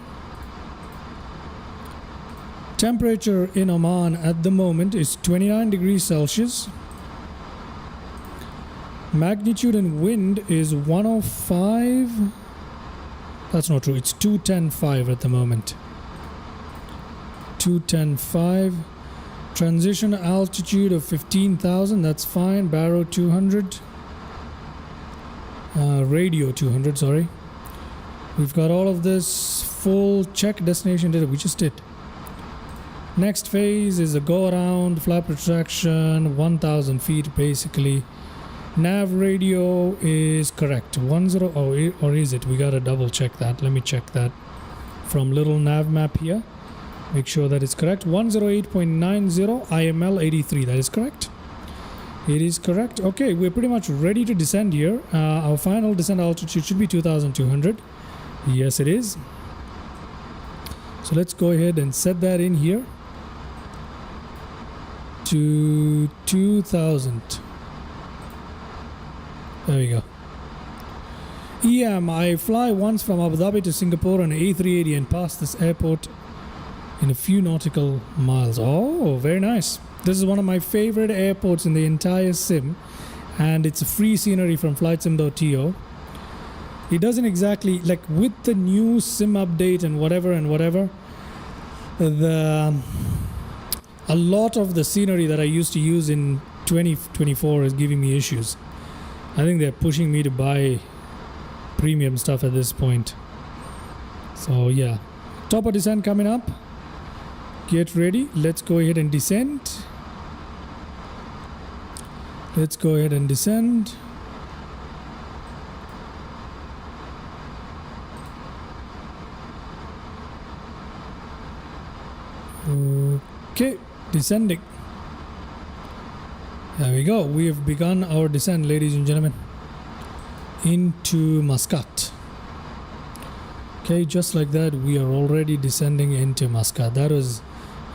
Temperature in Oman at the moment is 29 degrees Celsius. Magnitude and wind is 105. That's not true. It's 210.5 at the moment. 210.5. Transition altitude of 15,000. That's fine. Baro 200. Radio 200. Sorry. We've got all of this. Full check destination data. We just did. Next phase is a go around. Flap retraction. 1,000 feet basically. Nav radio is correct. 10. Oh, or is it? We gotta double check that. Let me check that from little nav map here. Make sure that it's correct. 108.90 IML 83. That is correct. It is correct. Okay, we're pretty much ready to descend here. Our final descent altitude should be 2,200. Yes, it is. So let's go ahead and set that in here to 2,000. There we go. EM, I fly once from Abu Dhabi to Singapore on A380 and pass this airport in a few nautical miles. Oh, very nice. This is one of my favorite airports in the entire sim, and it's a free scenery from flightsim.to. It doesn't exactly, like with the new sim update and whatever, a lot of the scenery that I used to use in 2024 is giving me issues. I think they're pushing me to buy premium stuff at this point. So yeah, top of descent coming up. Get ready. Let's go ahead and descend. Let's go ahead and descend. Okay, descending. There we go. We have begun our descent, ladies and gentlemen, into Muscat. Okay, just like that, we are already descending into Muscat. That was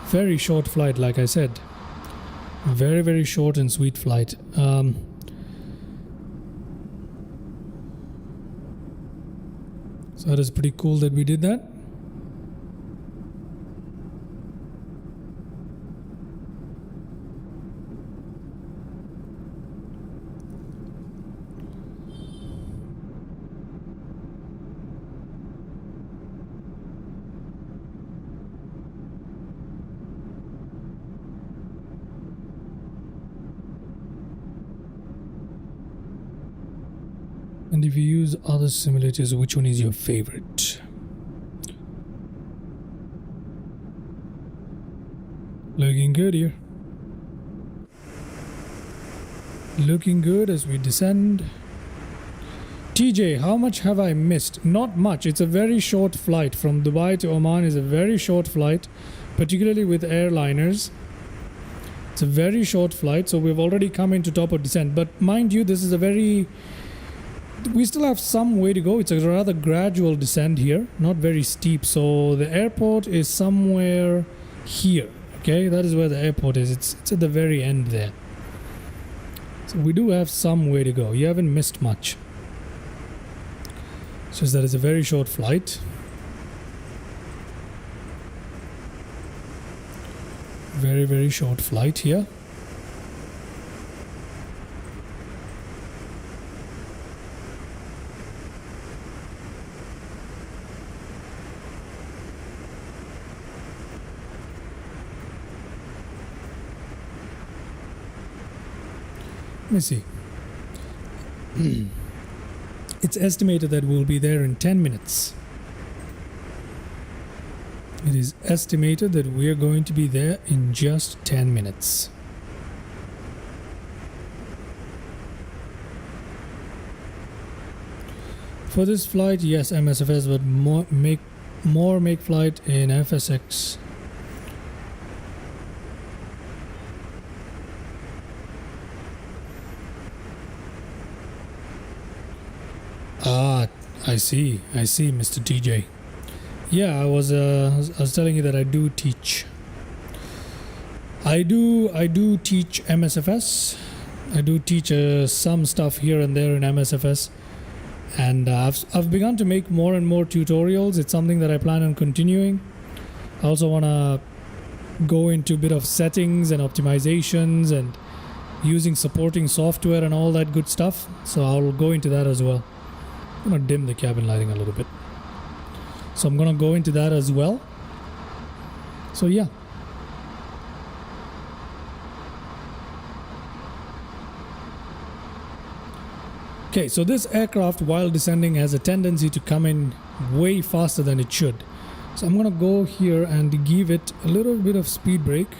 very short flight, like I said. Very, very short and sweet flight. So that is pretty cool that we did that. And if you use other simulators, which one is your favorite? Looking good here. Looking good as we descend. TJ, how much have I missed? Not much. It's a very short flight. From Dubai to Oman is a very short flight, particularly with airliners. It's a very short flight, so we've already come into top of descent. But mind you, this is a very... We still have some way to go. It's a rather gradual descent here, not very steep. So the airport is somewhere here. Okay, that is where the airport is. It's at the very end there. So we do have some way to go. You haven't missed much. It's just that it's a very short flight. Very, very short flight here. Let me see. It's estimated that we'll be there in 10 minutes. It is estimated that we are going to be there in just 10 minutes. For this flight, yes, MSFS would make more make flight in FSX. Ah, I see, Mr. TJ. Yeah, I was telling you that I do teach. I do teach MSFS. I do teach some stuff here and there in MSFS, and I've begun to make more and more tutorials. It's something that I plan on continuing. I also want to go into a bit of settings and optimizations and using supporting software and all that good stuff. So I'll go into that as well. I'm gonna dim the cabin lighting a little bit. So I'm gonna go into that as well. So yeah. Okay, so this aircraft while descending has a tendency to come in way faster than it should. So I'm gonna go here and give it a little bit of speed brake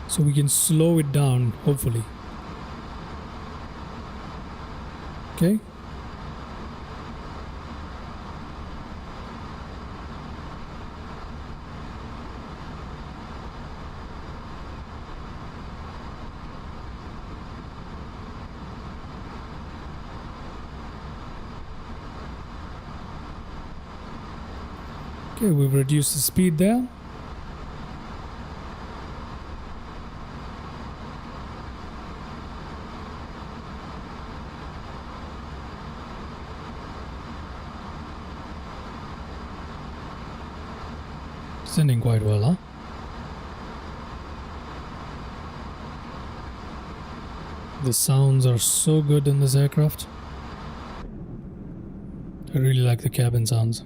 so we can slow it down, hopefully. Okay. Okay, we've reduced the speed there. Descending quite well, huh? The sounds are so good in this aircraft. I really like the cabin sounds.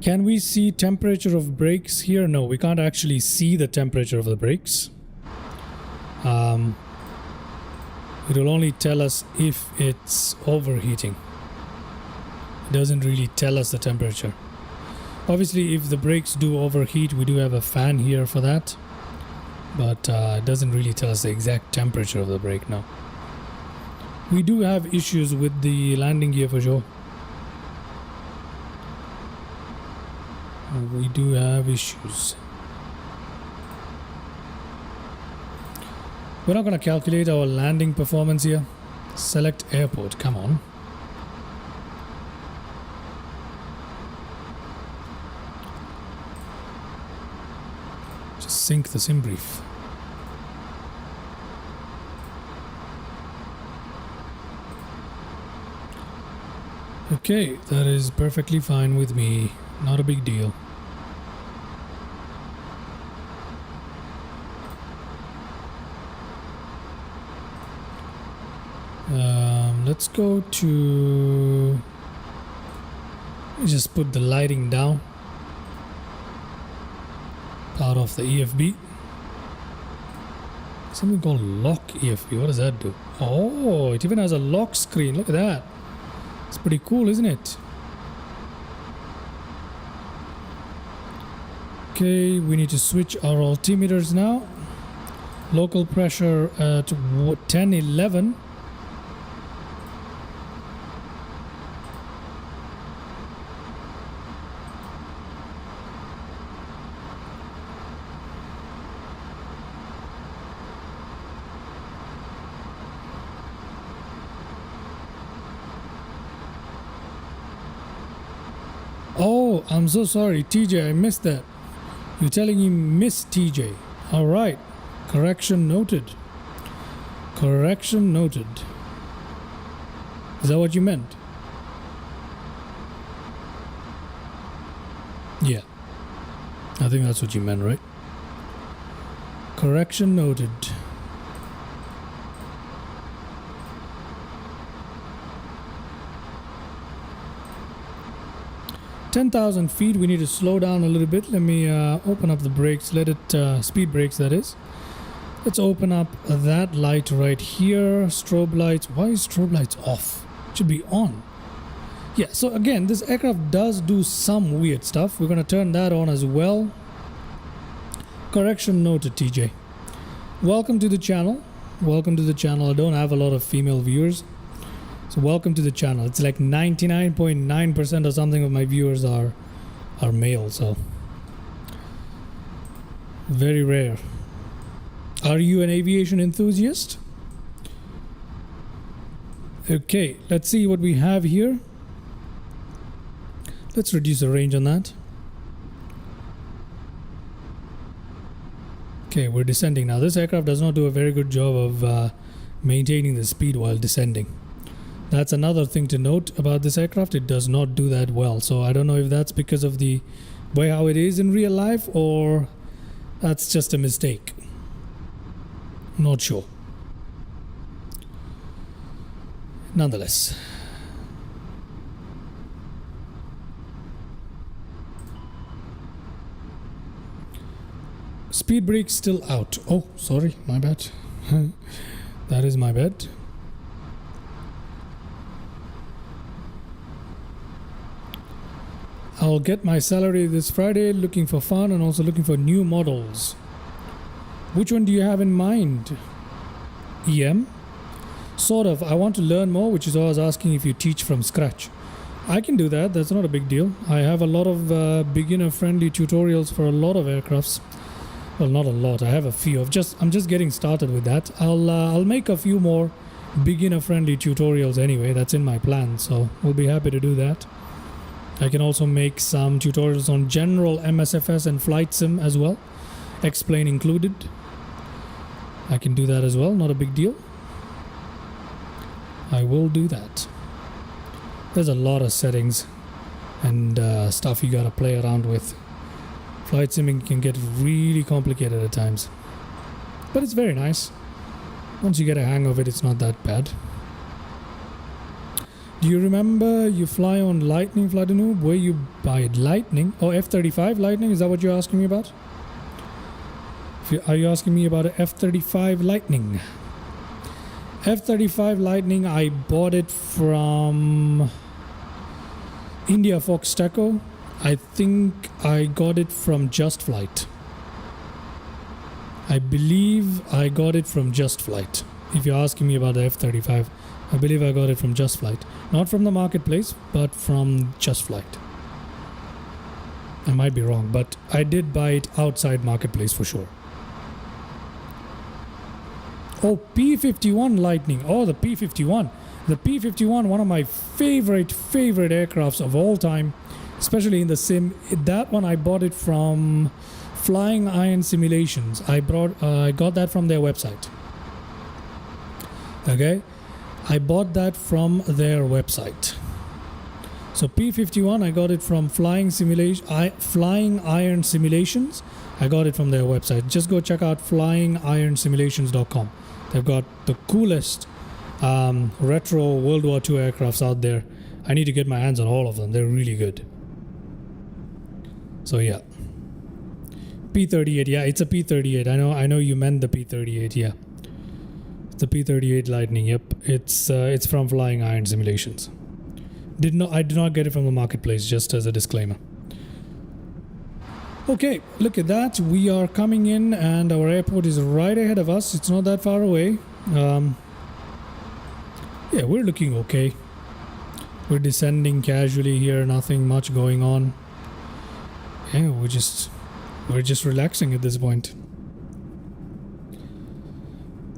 Can we see temperature of brakes here? No, we can't actually see the temperature of the brakes. It will only tell us if it's overheating. It doesn't really tell us the temperature. Obviously, if the brakes do overheat, we do have a fan here for that. But it doesn't really tell us the exact temperature of the brake now. We do have issues with the landing gear for sure. We do have issues. We're not going to calculate our landing performance here. Select airport, come on. Just sync the sim brief. Okay, that is perfectly fine with me. Not a big deal. Let's go to... just put the lighting down. Power off the EFB. Something called lock EFB. What does that do? Oh, it even has a lock screen. Look at that. It's pretty cool, isn't it? Okay, we need to switch our altimeters now. Local pressure to 1011. Oh, I'm so sorry, TJ, I missed that. You're telling him Miss TJ. Alright. Correction noted. Correction noted. Is that what you meant? Yeah. I think that's what you meant, right? Correction noted. (10,000 feet). We need to slow down a little bit. Let me open up the brakes. Let it speed brakes, that is. Let's open up that light right here. Strobe lights. Why is strobe lights off? It should be on. Yeah, so again, this aircraft does do some weird stuff. We're going to turn that on as well. Correction noted, TJ. Welcome to the channel. Welcome to the channel. I don't have a lot of female viewers. So welcome to the channel. It's like 99.9% or something of my viewers are male, so very rare. Are you an aviation enthusiast? Okay, let's see what we have here. Let's reduce the range on that. Okay, we're descending now. This aircraft does not do a very good job of maintaining the speed while descending. That's another thing to note about this aircraft. It does not do that well. So I don't know if that's because of the way how it is in real life or that's just a mistake. Not sure. Nonetheless. Speed brake still out. Oh, sorry, my bad. That is my bad. I'll get my salary this Friday, looking for fun and also looking for new models. Which one do you have in mind? EM? Sort of. I want to learn more, which is why I was asking if you teach from scratch. I can do that. That's not a big deal. I have a lot of beginner-friendly tutorials for a lot of aircrafts. Well, not a lot. I have a few. I'm just getting started with that. I'll make a few more beginner-friendly tutorials anyway. That's in my plan, so we'll be happy to do that. I can also make some tutorials on general MSFS and flight sim as well. Explain included. I can do that as well. Not a big deal. I will do that. There's a lot of settings and stuff you gotta play around with. Flight simming can get really complicated at times, but it's very nice. Once you get a hang of it, it's not that bad. Do you remember you fly on Lightning, Vladinu? Were you by Lightning or F-35 Lightning? Is that what you're asking me about? Are you asking me about a F-35 Lightning? F-35 Lightning, I bought it from India Fox Taco. I think I got it from Just Flight. I believe I got it from Just Flight. If you're asking me about the F-35, I believe I got it from Just Flight. Not from the marketplace, but from Just Flight. I might be wrong, but I did buy it outside marketplace for sure. Oh, P-51 Lightning. Oh, the P-51. The P-51, one of my favorite aircrafts of all time, especially in the sim. That one I bought it from Flying Iron Simulations. I got that from their website. Okay, I bought that from their website. So P-51, I got it from Flying Iron Simulations. I got it from their website. Just go check out flyingironsimulations.com. They've got the coolest retro World War II aircrafts out there. I need to get my hands on all of them. They're really good. So yeah, P-38. Yeah, it's a P-38. I know you meant the P-38. Yeah, it's the P-38 Lightning. Yep, it's from Flying Iron Simulations. I did not get it from the marketplace. Just as a disclaimer. Okay, look at that. We are coming in, and our airport is right ahead of us. It's not that far away. Yeah, we're looking okay. We're descending casually here. Nothing much going on. Yeah, we're just relaxing at this point.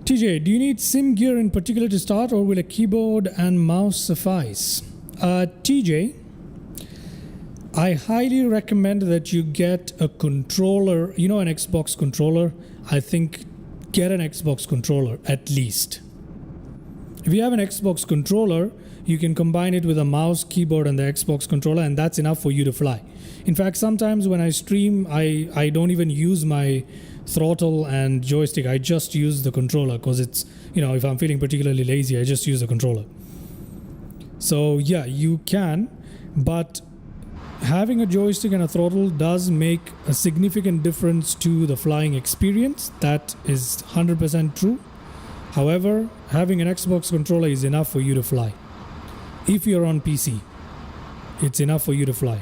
TJ, do you need sim gear in particular to start, or will a keyboard and mouse suffice? TJ, I highly recommend that you get a controller, an Xbox controller. I think get an Xbox controller at least. If you have an Xbox controller, you can combine it with a mouse, keyboard, and the Xbox controller, and that's enough for you to fly. In fact, sometimes when I stream, I don't even use my throttle and joystick. I just use the controller because it's, if I'm feeling particularly lazy, I just use the controller. So yeah, you can, but having a joystick and a throttle does make a significant difference to the flying experience. That is 100% true. However, having an Xbox controller is enough for you to fly. If you're on PC, it's enough for you to fly.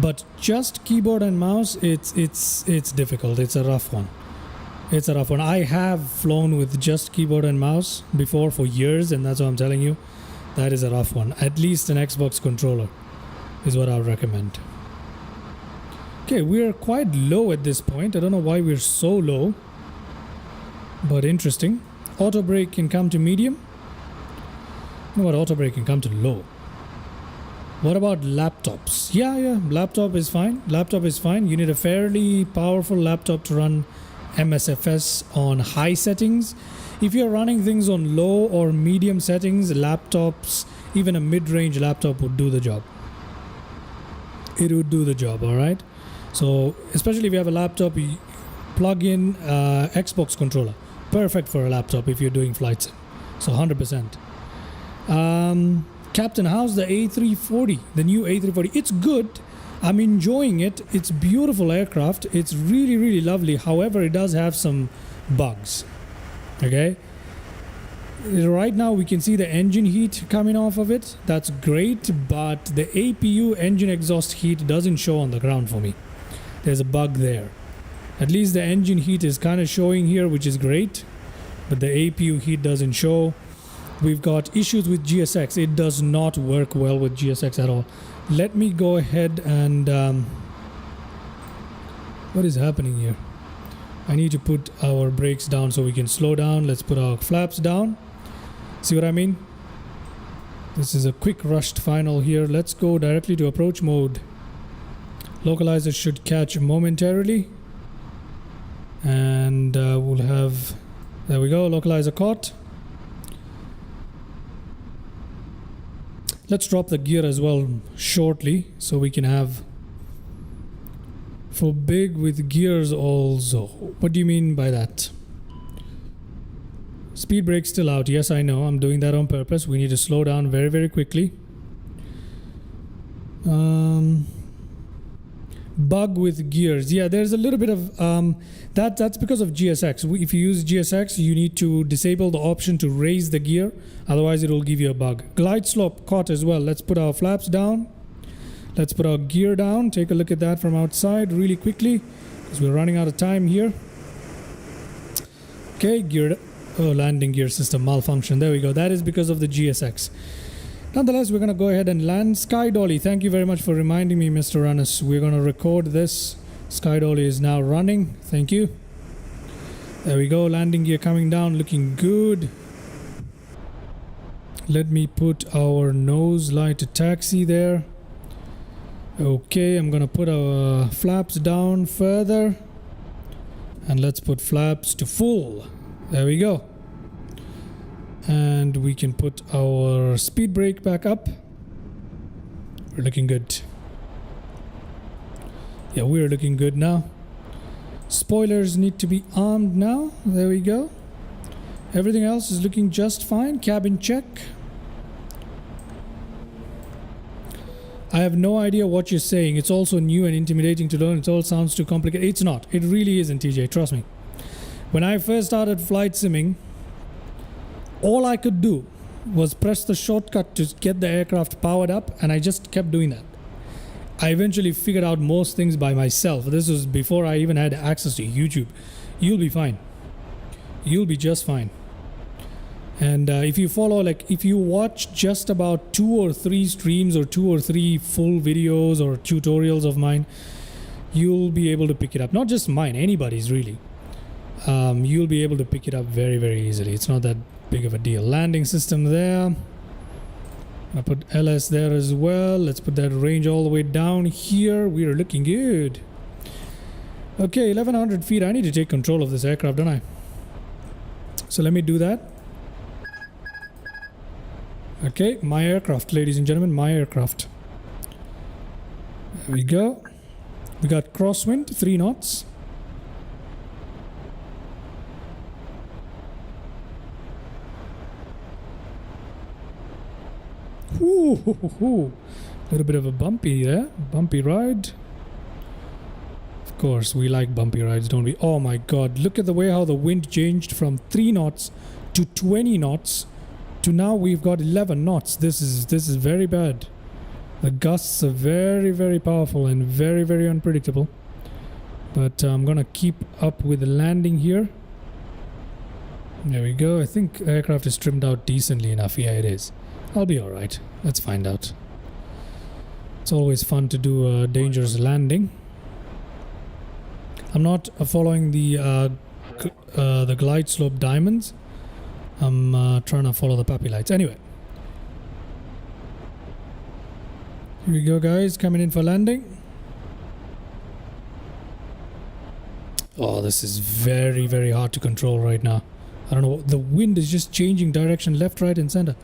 But just keyboard and mouse, it's difficult. It's a rough one. It's a rough one. I have flown with just keyboard and mouse before for years, and that's what I'm telling you. That is a rough one. At least an Xbox controller is what I would recommend. Okay, we're quite low at this point. I don't know why we're so low, but interesting. Auto brake can come to medium. You know what? Auto brake can come to low. What about laptops? Yeah, laptop is fine. Laptop is fine. You need a fairly powerful laptop to run MSFS on high settings. If you're running things on low or medium settings, laptops, even a mid-range laptop would do the job. It would do the job, all right? So, especially if you have a laptop, you plug in Xbox controller. Perfect for a laptop if you're doing flight sim. So, 100%. Captain, how's the A340? The new A340? It's good. I'm enjoying it. It's beautiful aircraft. It's really, really lovely. However, it does have some bugs. Okay. Right now we can see the engine heat coming off of it. That's great, but the APU engine exhaust heat doesn't show on the ground for me. There's a bug there. At least the engine heat is kind of showing here, which is great, but the APU heat doesn't show. We've got issues with GSX. It does not work well with GSX at all. Let me go ahead and what is happening here? I need to put our brakes down so we can slow down. Let's put our flaps down. See what I mean? This is a quick rushed final here. Let's go directly to approach mode. Localizer should catch momentarily. And we'll have, there we go, localizer caught. Let's drop the gear as well shortly so we can have for big with gears also. What do you mean by that? Speed brake still out. Yes, I know. I'm doing that on purpose. We need to slow down very, very quickly. Bug with gears. Yeah, there's a little bit of that's because of GSX. If you use GSX, you need to disable the option to raise the gear, otherwise it will give you a bug. Glide slope caught as well. Let's put our flaps down. Let's put our gear down. Take a look at that from outside really quickly, because we're running out of time here. Okay, gear. Oh, landing gear system malfunction. There we go. That is because of the GSX. Nonetheless, we're going to go ahead and land Sky Dolly. Thank you very much for reminding me, Mr. Rannis. We're going to record this. Sky Dolly is now running. Thank you. There we go. Landing gear coming down, looking good. Let me put our nose light to taxi there. Okay, I'm going to put our flaps down further. And let's put flaps to full. There we go. And we can put our speed brake back up. We're looking good. Yeah, we're looking good now. Spoilers need to be armed now. There we go. Everything else is looking just fine. Cabin check. I have no idea what you're saying. It's also new and intimidating to learn. It all sounds too complicated. It's not. It really isn't, TJ. Trust me. When I first started flight simming, all I could do was press the shortcut to get the aircraft powered up, and I just kept doing that. I eventually figured out most things by myself. This was before I even had access to YouTube. You'll be fine. You'll be just fine. And if you follow, like, if you watch just about 2 or 3 streams or 2 or 3 full videos or tutorials of mine, you'll be able to pick it up. Not just mine, anybody's really. You'll be able to pick it up very, very easily. It's not that big of a deal. Landing system there. I put LS there as well. Let's put that range all the way down here. We are looking good. Okay, 1100 feet. I need to take control of this aircraft, don't I? So let me do that. Okay, my aircraft, ladies and gentlemen, my aircraft. There we go. We got crosswind, 3 knots. Ooh, little bit of a bumpy there, bumpy ride. Of course, we like bumpy rides, don't we? Oh my God, look at the way how the wind changed from 3 knots to 20 knots to now we've got 11 knots. This is very bad. The gusts are very, very powerful and very, very unpredictable. But I'm gonna keep up with the landing here. There we go. I think the aircraft is trimmed out decently enough. Yeah, it is. I'll be alright. Let's find out. It's always fun to do a dangerous landing. I'm not following the glide slope diamonds. I'm trying to follow the puppy lights. Anyway. Here we go, guys. Coming in for landing. Oh, this is very, very hard to control right now. I don't know. The wind is just changing direction left, right, and center.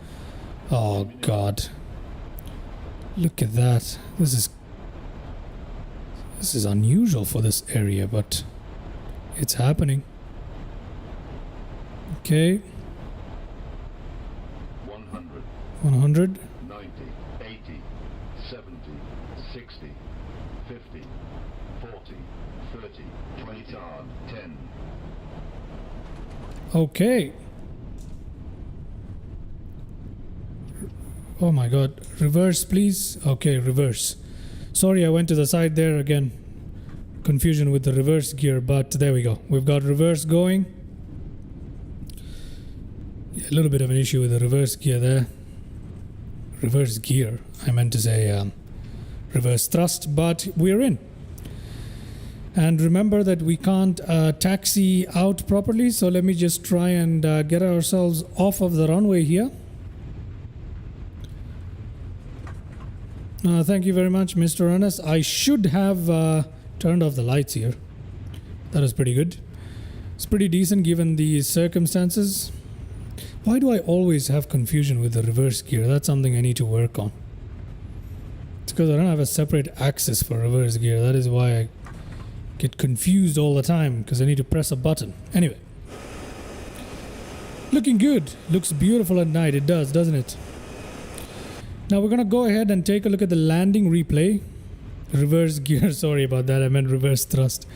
Oh, God. Look at that. This is unusual for this area, but it's happening. Okay. 100, 100. 90, 80, 70, 60, 50, 40, 30, 20 yard, 10. Okay. Oh my God. Reverse, please. Okay, reverse. Sorry, I went to the side there again. Confusion with the reverse gear, but there we go. We've got reverse going. Yeah, a little bit of an issue with the reverse gear there. Reverse gear. I meant to say reverse thrust, but we're in. And remember that we can't taxi out properly, so let me just try and get ourselves off of the runway here. Thank you very much, Mr. Ernest. I should have turned off the lights here. That was pretty good. It's pretty decent given the circumstances. Why do I always have confusion with the reverse gear? That's something I need to work on. It's because I don't have a separate axis for reverse gear. That is why I get confused all the time, because I need to press a button. Anyway. Looking good. Looks beautiful at night. It does, doesn't it? Now we're going to go ahead and take a look at the landing replay. Reverse gear. Sorry about that. I meant reverse thrust.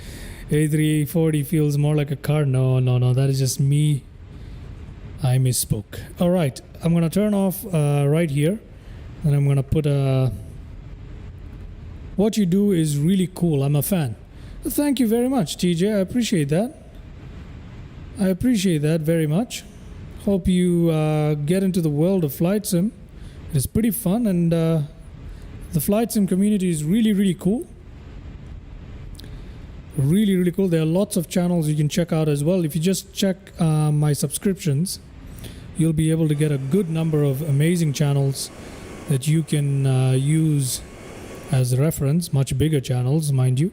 A340 feels more like a car. No. That is just me. I misspoke. Alright. I'm going to turn off right here. And I'm going to put a... What you do is really cool. I'm a fan. Thank you very much, TJ. I appreciate that. I appreciate that very much. Hope you get into the world of flight sim. It's pretty fun, and the flight sim community is really, really cool. Really, really cool. There are lots of channels you can check out as well. If you just check my subscriptions, you'll be able to get a good number of amazing channels that you can use as reference. Much bigger channels, mind you.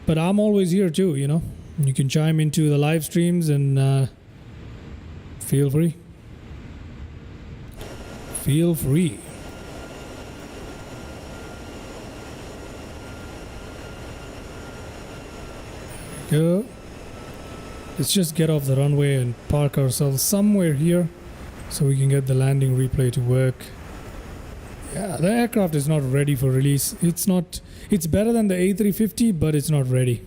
But I'm always here too, you know. You can chime into the live streams and feel free. Feel free. There we go. Let's just get off the runway and park ourselves somewhere here so we can get the landing replay to work. Yeah, the aircraft is not ready for release. It's better than the A350, but it's not ready.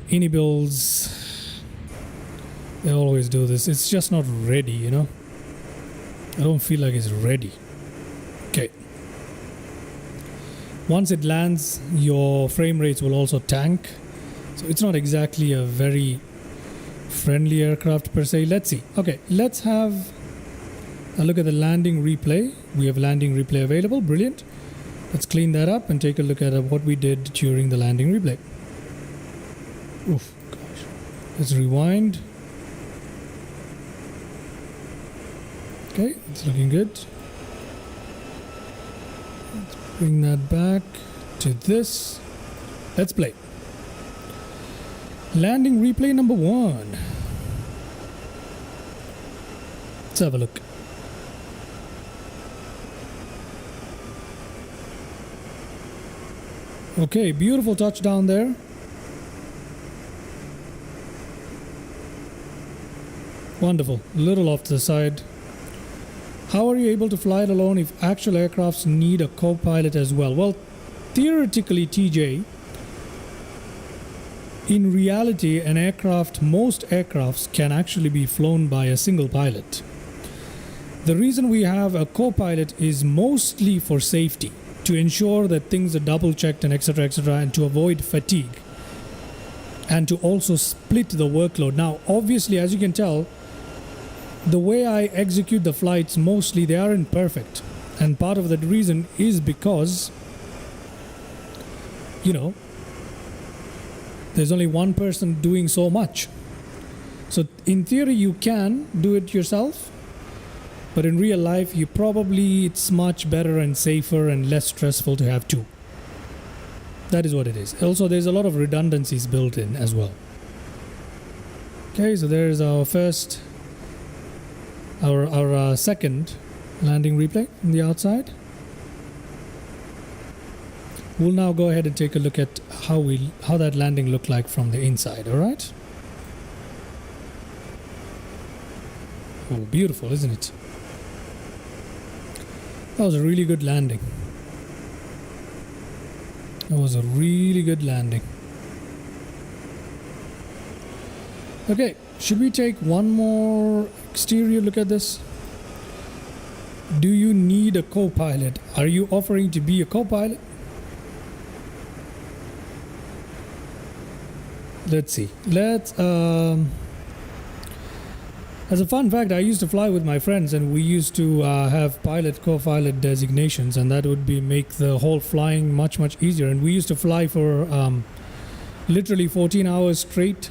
Inibuilds, they always do this. It's just not ready, you know. I don't feel like it's ready. Okay. Once it lands, your frame rates will also tank. So it's not exactly a very friendly aircraft per se. Let's see. Okay, let's have a look at the landing replay. We have landing replay available. Brilliant. Let's clean that up and take a look at what we did during the landing replay. Oof, gosh. Let's rewind. Okay, it's looking good. Let's bring that back to this. Let's play. Landing replay number 1. Let's have a look. Okay, beautiful touchdown there. Wonderful. A little off to the side. How are you able to fly it alone if actual aircrafts need a co-pilot as well? Well, theoretically, TJ, in reality, most aircrafts can actually be flown by a single pilot. The reason we have a co-pilot is mostly for safety, to ensure that things are double checked and etc., and to avoid fatigue, and to also split the workload. Now, obviously, as you can tell, the way I execute the flights, mostly they aren't perfect. And part of that reason is because, you know, there's only one person doing so much. So in theory, you can do it yourself, but in real life, it's much better and safer and less stressful to have two. That is what it is. Also, there's a lot of redundancies built in as well. Okay, so there's our first, our second landing replay on the outside. We'll now go ahead and take a look at how that landing looked like from the inside. All right. Oh, beautiful, isn't it? That was a really good landing. That was a really good landing. Okay, should we take one more exterior look at this? Do you need a co-pilot? Are you offering to be a co-pilot? Let's see. As a fun fact, I used to fly with my friends, and we used to have pilot, co-pilot designations, and that would make the whole flying much easier. And we used to fly for literally 14 hours straight.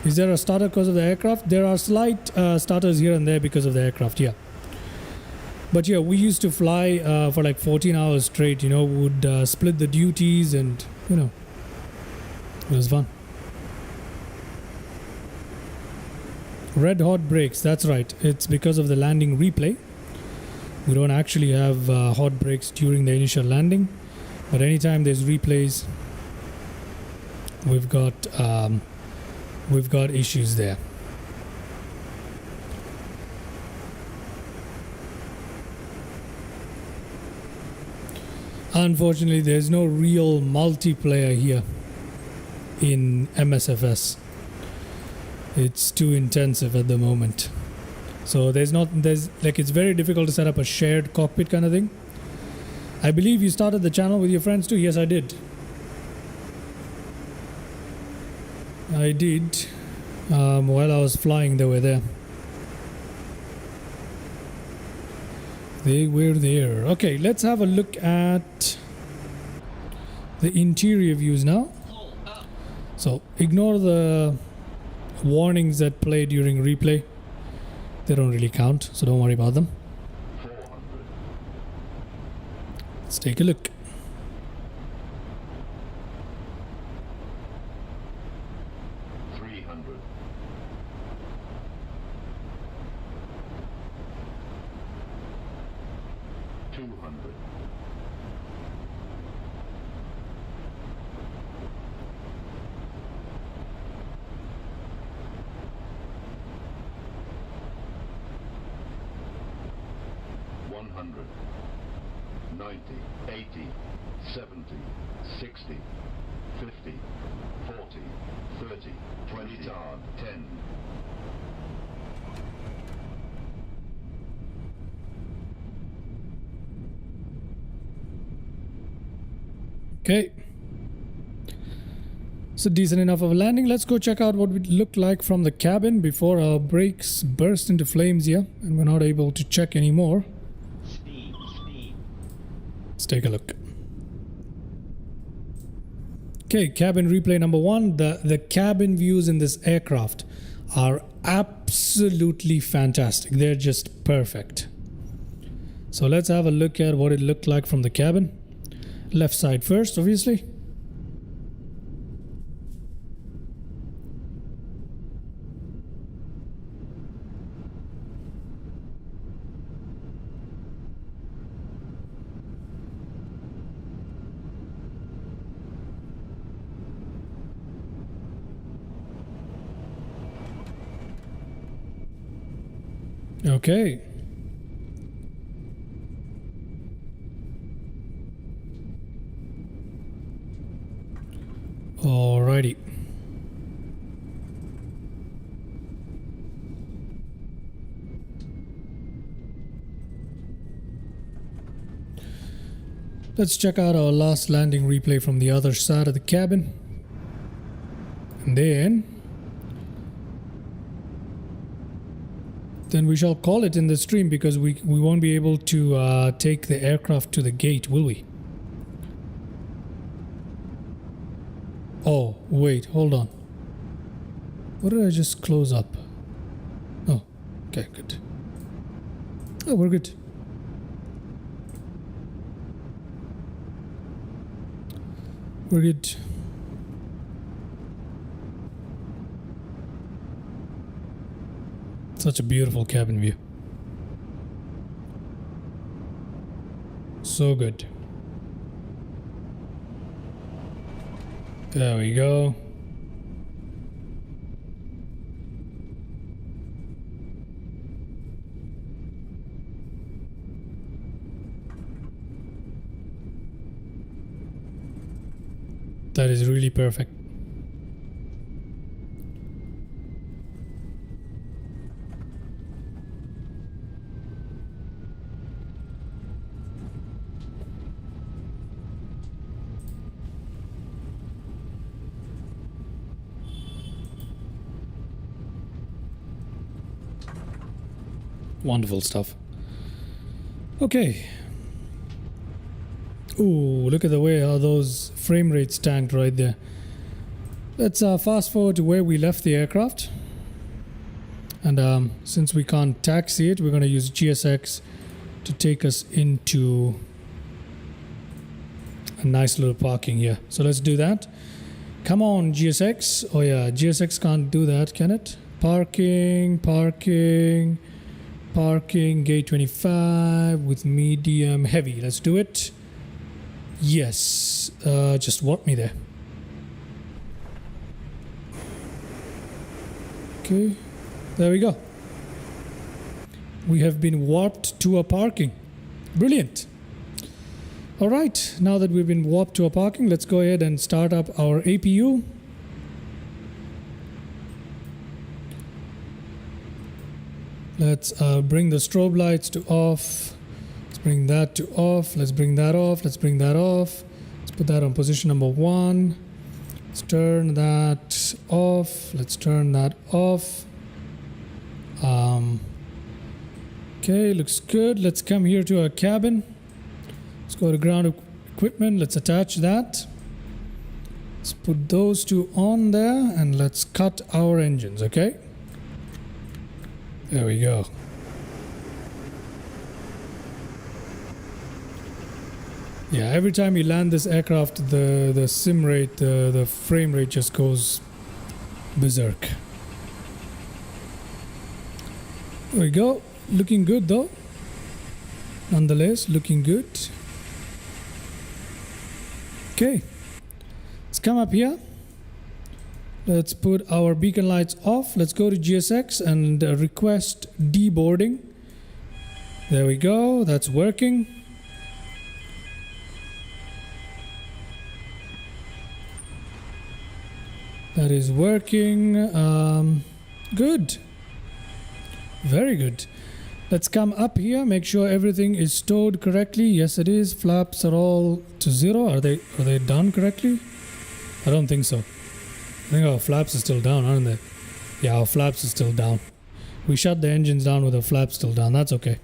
Is there a stutter because of the aircraft? There are slight stutters here and there because of the aircraft, yeah. But yeah, we used to fly for like 14 hours straight, you know, would split the duties, and, you know, it was fun. Red hot brakes, that's right. It's because of the landing replay. We don't actually have hot brakes during the initial landing, but anytime there's replays, we've got issues there. Unfortunately, there's no real multiplayer here in MSFS. It's too intensive at the moment. So it's very difficult to set up a shared cockpit kind of thing. I believe you started the channel with your friends too. Yes, I did. I did. While I was flying, they were there. They were there. Okay, let's have a look at the interior views now. So ignore the warnings that play during replay. They don't really count, so don't worry about them. 400. Let's take a look. 300. 200. 100, 90, 80, 70, 60, 50, 40, 30, 20 tard, 10. Okay. So decent enough of a landing. Let's go check out what it looked like from the cabin before our brakes burst into flames here and we're not able to check anymore. Let's take a look. Okay, cabin replay number one. The cabin views in this aircraft are absolutely fantastic. They're just perfect. So let's have a look at what it looked like from the cabin. Left side first, obviously. Okay. Alrighty. Let's check out our last landing replay from the other side of the cabin. And then we shall call it in the stream, because we won't be able to take the aircraft to the gate, will we? Oh, wait, hold on. What did I just close up? Oh, okay, good. Oh, we're good. We're good. Such a beautiful cabin view. So good. There we go. That is really perfect. Wonderful stuff. Okay. Ooh, look at the way how those frame rates tanked right there. Let's fast forward to where we left the aircraft. And since we can't taxi it, we're going to use GSX to take us into a nice little parking here. So let's do that. Come on, GSX. Oh yeah, GSX can't do that, can it? Parking, parking, parking, gate 25 with medium heavy. Let's do it. Yes, just warp me there. Okay, there we go. We have been warped to a parking. Brilliant. All right, now that we've been warped to a parking, let's go ahead and start up our APU. Let's bring the strobe lights to off. Let's bring that to off. Let's bring that off. Let's bring that off. Let's put that on position number 1. Let's turn that off. Let's turn that off. Okay, looks good. Let's come here to our cabin. Let's go to ground equipment. Let's attach that. Let's put those two on there and let's cut our engines, okay? There we go. Yeah, every time you land this aircraft, the sim rate, the frame rate just goes berserk. There we go. Looking good though. Nonetheless, looking good. Okay. Let's come up here. Let's put our beacon lights off. Let's go to GSX and request deboarding. There we go. That's working. That is working. Good. Very good. Let's come up here. Make sure everything is stowed correctly. Yes, it is. Flaps are all to 0. Are they done correctly? I don't think so. I think our flaps are still down, aren't they? Yeah, our flaps are still down. We shut the engines down with the flaps still down. That's okay.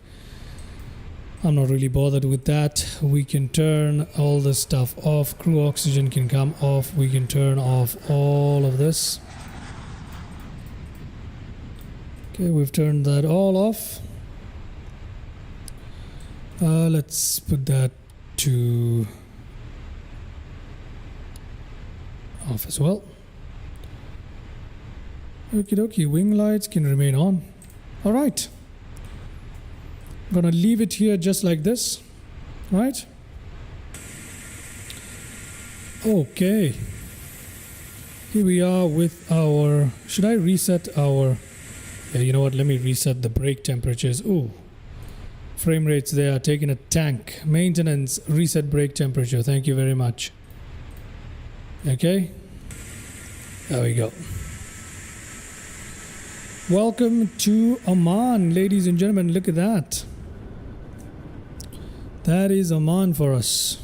I'm not really bothered with that. We can turn all this stuff off. Crew oxygen can come off. We can turn off all of this. Okay, we've turned that all off. Let's put that to off as well. Okie dokie, wing lights can remain on. Alright. I'm gonna leave it here just like this. Right? Okay. Here we are with our... Should I reset our... Yeah, you know what? Let me reset the brake temperatures. Ooh. Frame rates there are taking a tank. Maintenance, reset brake temperature. Thank you very much. Okay. There we go. Welcome to Oman, ladies and gentlemen. Look at that. That is Oman for us.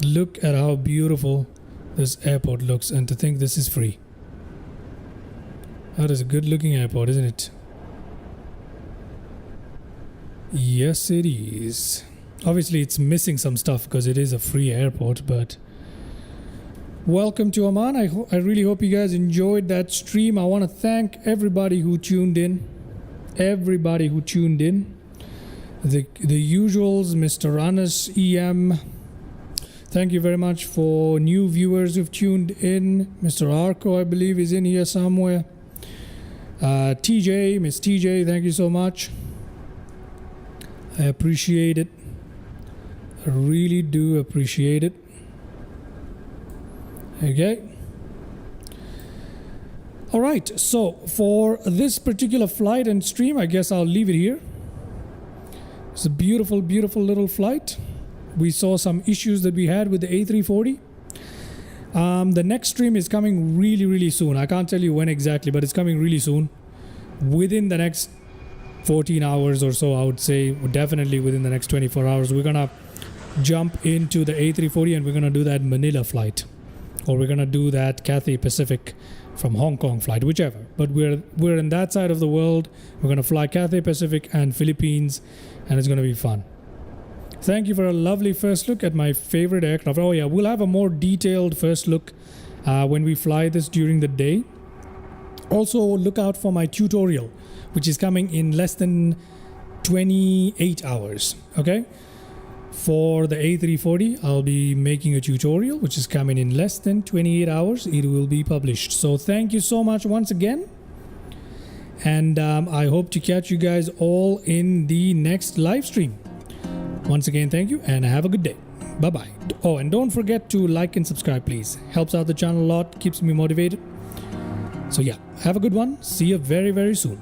Look at how beautiful this airport looks, and to think this is free. That is a good looking airport, isn't it? Yes, it is. Obviously, it's missing some stuff because it is a free airport, but welcome to Oman. I really hope you guys enjoyed that stream. I want to thank everybody who tuned in. Everybody who tuned in. The usuals, Mr. Anas, EM. Thank you very much for new viewers who've tuned in. Mr. Arco, I believe, is in here somewhere. TJ, Miss TJ, thank you so much. I appreciate it. I really do appreciate it. Okay. All right. So for this particular flight and stream, I guess I'll leave it here. It's a beautiful, beautiful little flight. We saw some issues that we had with the A340. The next stream is coming really, really soon. I can't tell you when exactly, but it's coming really soon. Within the next 14 hours or so, I would say. Definitely within the next 24 hours. We're going to jump into the A340 and we're going to do that Manila flight. Or we're going to do that Cathay Pacific from Hong Kong flight, whichever. But we're in that side of the world. We're going to fly Cathay Pacific and Philippines, and it's going to be fun. Thank you for a lovely first look at my favorite aircraft. Oh yeah, we'll have a more detailed first look when we fly this during the day. Also, look out for my tutorial, which is coming in less than 28 hours. Okay? For the A340, I'll be making a tutorial, which is coming in less than 28 hours. It will be published. So thank you so much once again. And I hope to catch you guys all in the next live stream. Once again, thank you and have a good day. Bye-bye. Oh, and don't forget to like and subscribe, please. Helps out the channel a lot, keeps me motivated. So yeah, have a good one. See you very, very soon.